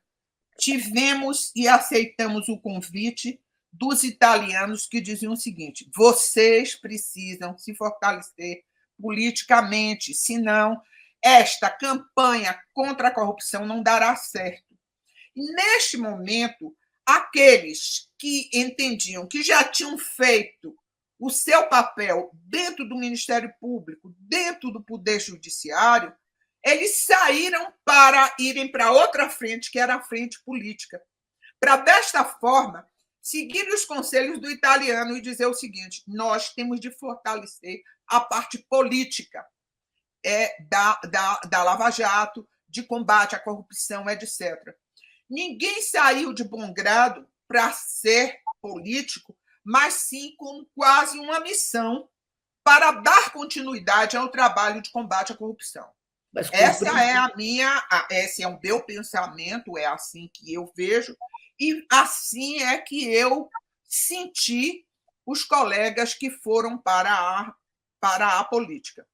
tivemos e aceitamos o convite dos italianos que diziam o seguinte: vocês precisam se fortalecer politicamente, senão esta campanha contra a corrupção não dará certo. E, neste momento, aqueles que entendiam que já tinham feito o seu papel dentro do Ministério Público, dentro do Poder Judiciário, eles saíram para irem para outra frente, que era a frente política, para, desta forma, seguir os conselhos do italiano e dizer o seguinte: nós temos de fortalecer a parte política da Lava Jato, de combate à corrupção, etc. Ninguém saiu de bom grado para ser político, mas sim com quase uma missão para dar continuidade ao trabalho de combate à corrupção. Esse é o meu pensamento, é assim que eu vejo, e assim é que eu senti os colegas que foram para a política.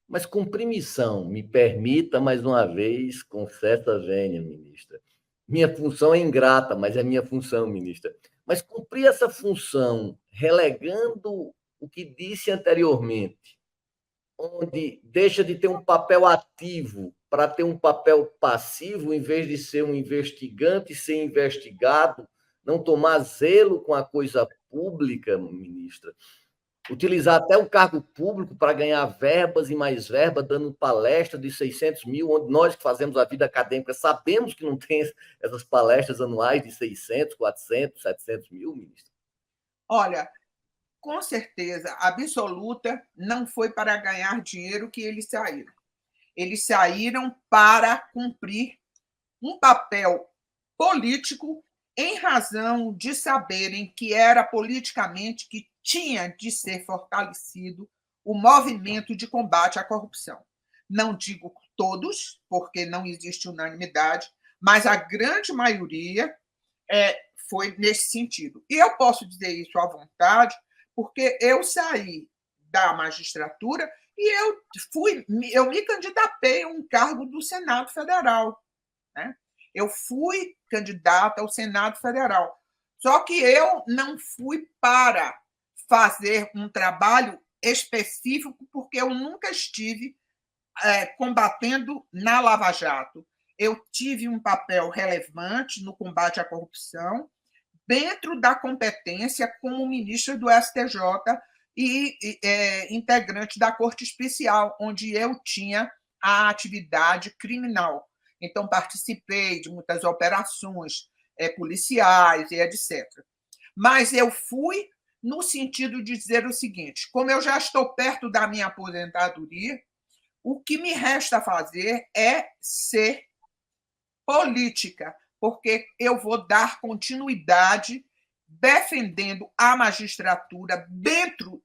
Mas cumprir missão, me permita mais uma vez, com certa vênia, ministra. Minha função é ingrata, mas é minha função, ministra. Mas cumprir essa função, relegando o que disse anteriormente, onde deixa de ter um papel ativo para ter um papel passivo, em vez de ser um investigante e ser investigado, não tomar zelo com a coisa pública, ministra. Utilizar até o cargo público para ganhar verbas e mais verbas, dando palestra de 600 mil, onde nós que fazemos a vida acadêmica sabemos que não tem essas palestras anuais de 600, 400, 700 mil, ministro. Olha, com certeza absoluta, não foi para ganhar dinheiro que eles saíram. Eles saíram para cumprir um papel político em razão de saberem que era politicamente que tinha de ser fortalecido o movimento de combate à corrupção. Não digo todos, porque não existe unanimidade, mas a grande maioria foi nesse sentido. E eu posso dizer isso à vontade, porque eu saí da magistratura e eu me candidatei a um cargo do Senado Federal, né? Eu fui candidata ao Senado Federal. Só que eu não fui para fazer um trabalho específico, porque eu nunca estive combatendo na Lava Jato. Eu tive um papel relevante no combate à corrupção, dentro da competência como ministra do STJ e integrante da Corte Especial, onde eu tinha a atividade criminal. Então, participei de muitas operações policiais e etc. Mas eu fui no sentido de dizer o seguinte: como eu já estou perto da minha aposentadoria, o que me resta fazer é ser política, porque eu vou dar continuidade defendendo a magistratura dentro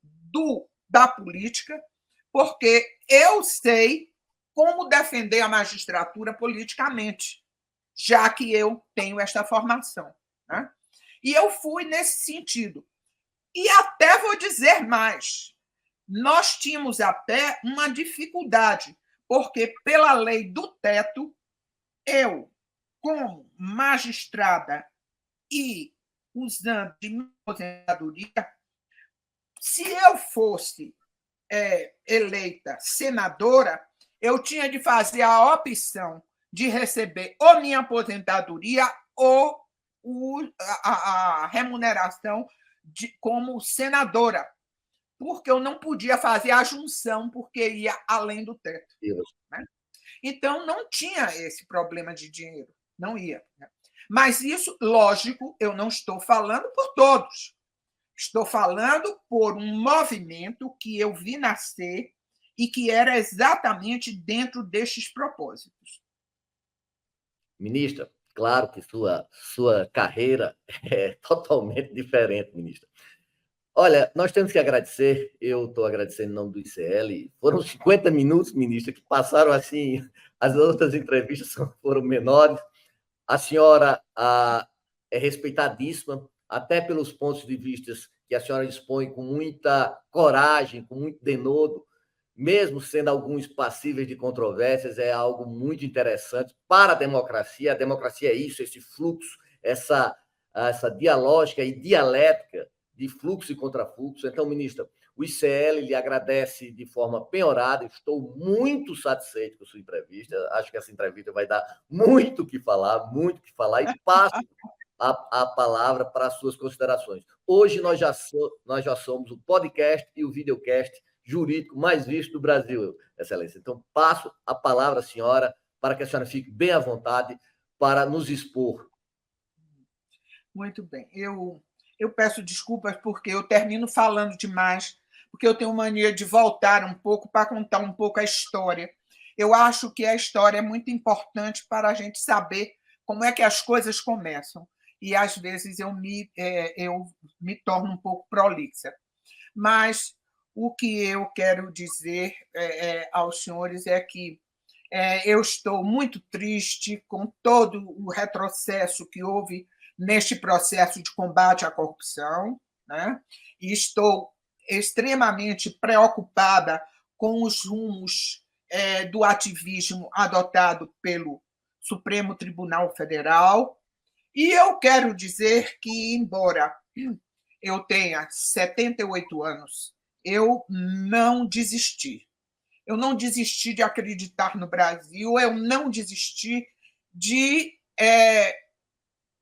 da política, porque eu sei como defender a magistratura politicamente, já que eu tenho esta formação. Né? E eu fui nesse sentido. E até vou dizer mais: nós tínhamos até uma dificuldade, porque, pela lei do teto, eu, como magistrada e usando de minha aposentadoria, se eu fosse eleita senadora, eu tinha de fazer a opção de receber ou minha aposentadoria ou a remuneração como senadora, porque eu não podia fazer a junção, porque ia além do teto. Né? Então, não tinha esse problema de dinheiro, não ia. Né? Mas isso, lógico, eu não estou falando por todos. Estou falando por um movimento que eu vi nascer e que era exatamente dentro destes propósitos. Ministra, claro que sua carreira é totalmente diferente, ministra. Olha, nós temos que agradecer, eu estou agradecendo em nome do ICL, foram 50 minutos, ministra, que passaram assim, as outras entrevistas foram menores. A senhora é respeitadíssima, até pelos pontos de vista que a senhora expõe com muita coragem, com muito denodo, mesmo sendo alguns passíveis de controvérsias, é algo muito interessante para a democracia. A democracia é isso, esse fluxo, essa dialógica e dialética de fluxo e contrafluxo. Então, ministra, o ICL lhe agradece de forma penhorada. Estou muito satisfeito com a sua entrevista. Acho que essa entrevista vai dar muito o que falar, e passo a palavra para as suas considerações. Hoje nós já somos o podcast e o videocast jurídico mais visto do Brasil, Excelência. Então, passo a palavra à senhora para que a senhora fique bem à vontade para nos expor. Muito bem. Eu peço desculpas porque eu termino falando demais, porque eu tenho mania de voltar um pouco para contar um pouco a história. Eu acho que a história é muito importante para a gente saber como é que as coisas começam. E, às vezes, eu me torno um pouco prolixa. Mas o que eu quero dizer aos senhores é que eu estou muito triste com todo o retrocesso que houve neste processo de combate à corrupção, né? E estou extremamente preocupada com os rumos do ativismo adotado pelo Supremo Tribunal Federal. E eu quero dizer que, embora eu tenha 78 anos, eu não desisti. Eu não desisti de acreditar no Brasil, eu não desisti de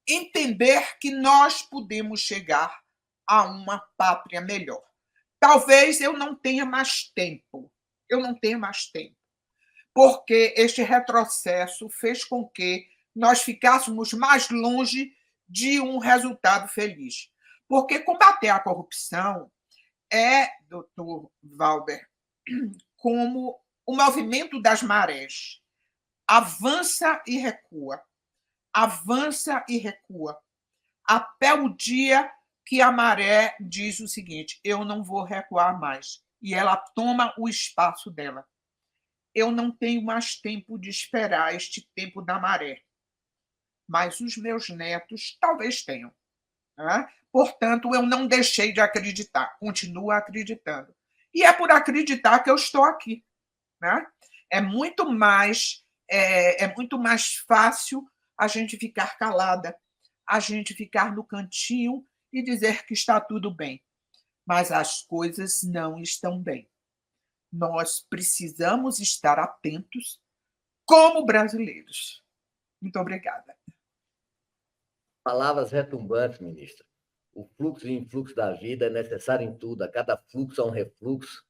entender que nós podemos chegar a uma pátria melhor. Talvez eu não tenha mais tempo, porque este retrocesso fez com que nós ficássemos mais longe de um resultado feliz. Porque combater a corrupção doutor Valber, como o movimento das marés. Avança e recua, até o dia que a maré diz o seguinte: eu não vou recuar mais. E ela toma o espaço dela. Eu não tenho mais tempo de esperar este tempo da maré. Mas os meus netos talvez tenham. Né? Portanto, eu não deixei de acreditar, continuo acreditando. E é por acreditar que eu estou aqui. Né? É muito mais fácil a gente ficar calada, a gente ficar no cantinho e dizer que está tudo bem. Mas as coisas não estão bem. Nós precisamos estar atentos como brasileiros. Muito obrigada. Palavras retumbantes, ministra. O fluxo e influxo da vida é necessário em tudo. A cada fluxo há um refluxo.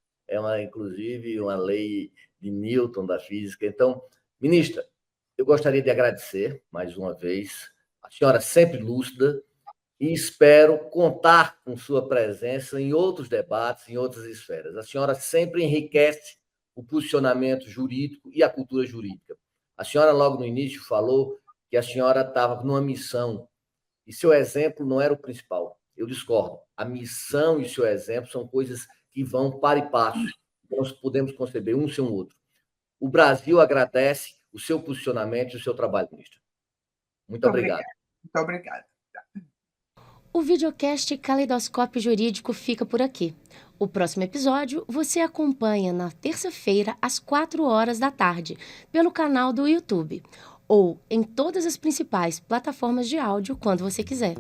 Inclusive, uma lei de Newton da física. Então, ministra, eu gostaria de agradecer mais uma vez. A senhora sempre lúcida, e espero contar com sua presença em outros debates, em outras esferas. A senhora sempre enriquece o posicionamento jurídico e a cultura jurídica. A senhora, logo no início, falou que a senhora estava numa missão e seu exemplo não era o principal. Eu discordo. A missão e seu exemplo são coisas que vão para e passo. Nós podemos conceber um sem o outro. O Brasil agradece o seu posicionamento e o seu trabalho, ministra. Muito obrigado. Muito obrigada. O videocast Caleidoscópio Jurídico fica por aqui. O próximo episódio você acompanha na terça-feira, às 4 horas da tarde, pelo canal do YouTube, ou em todas as principais plataformas de áudio quando você quiser.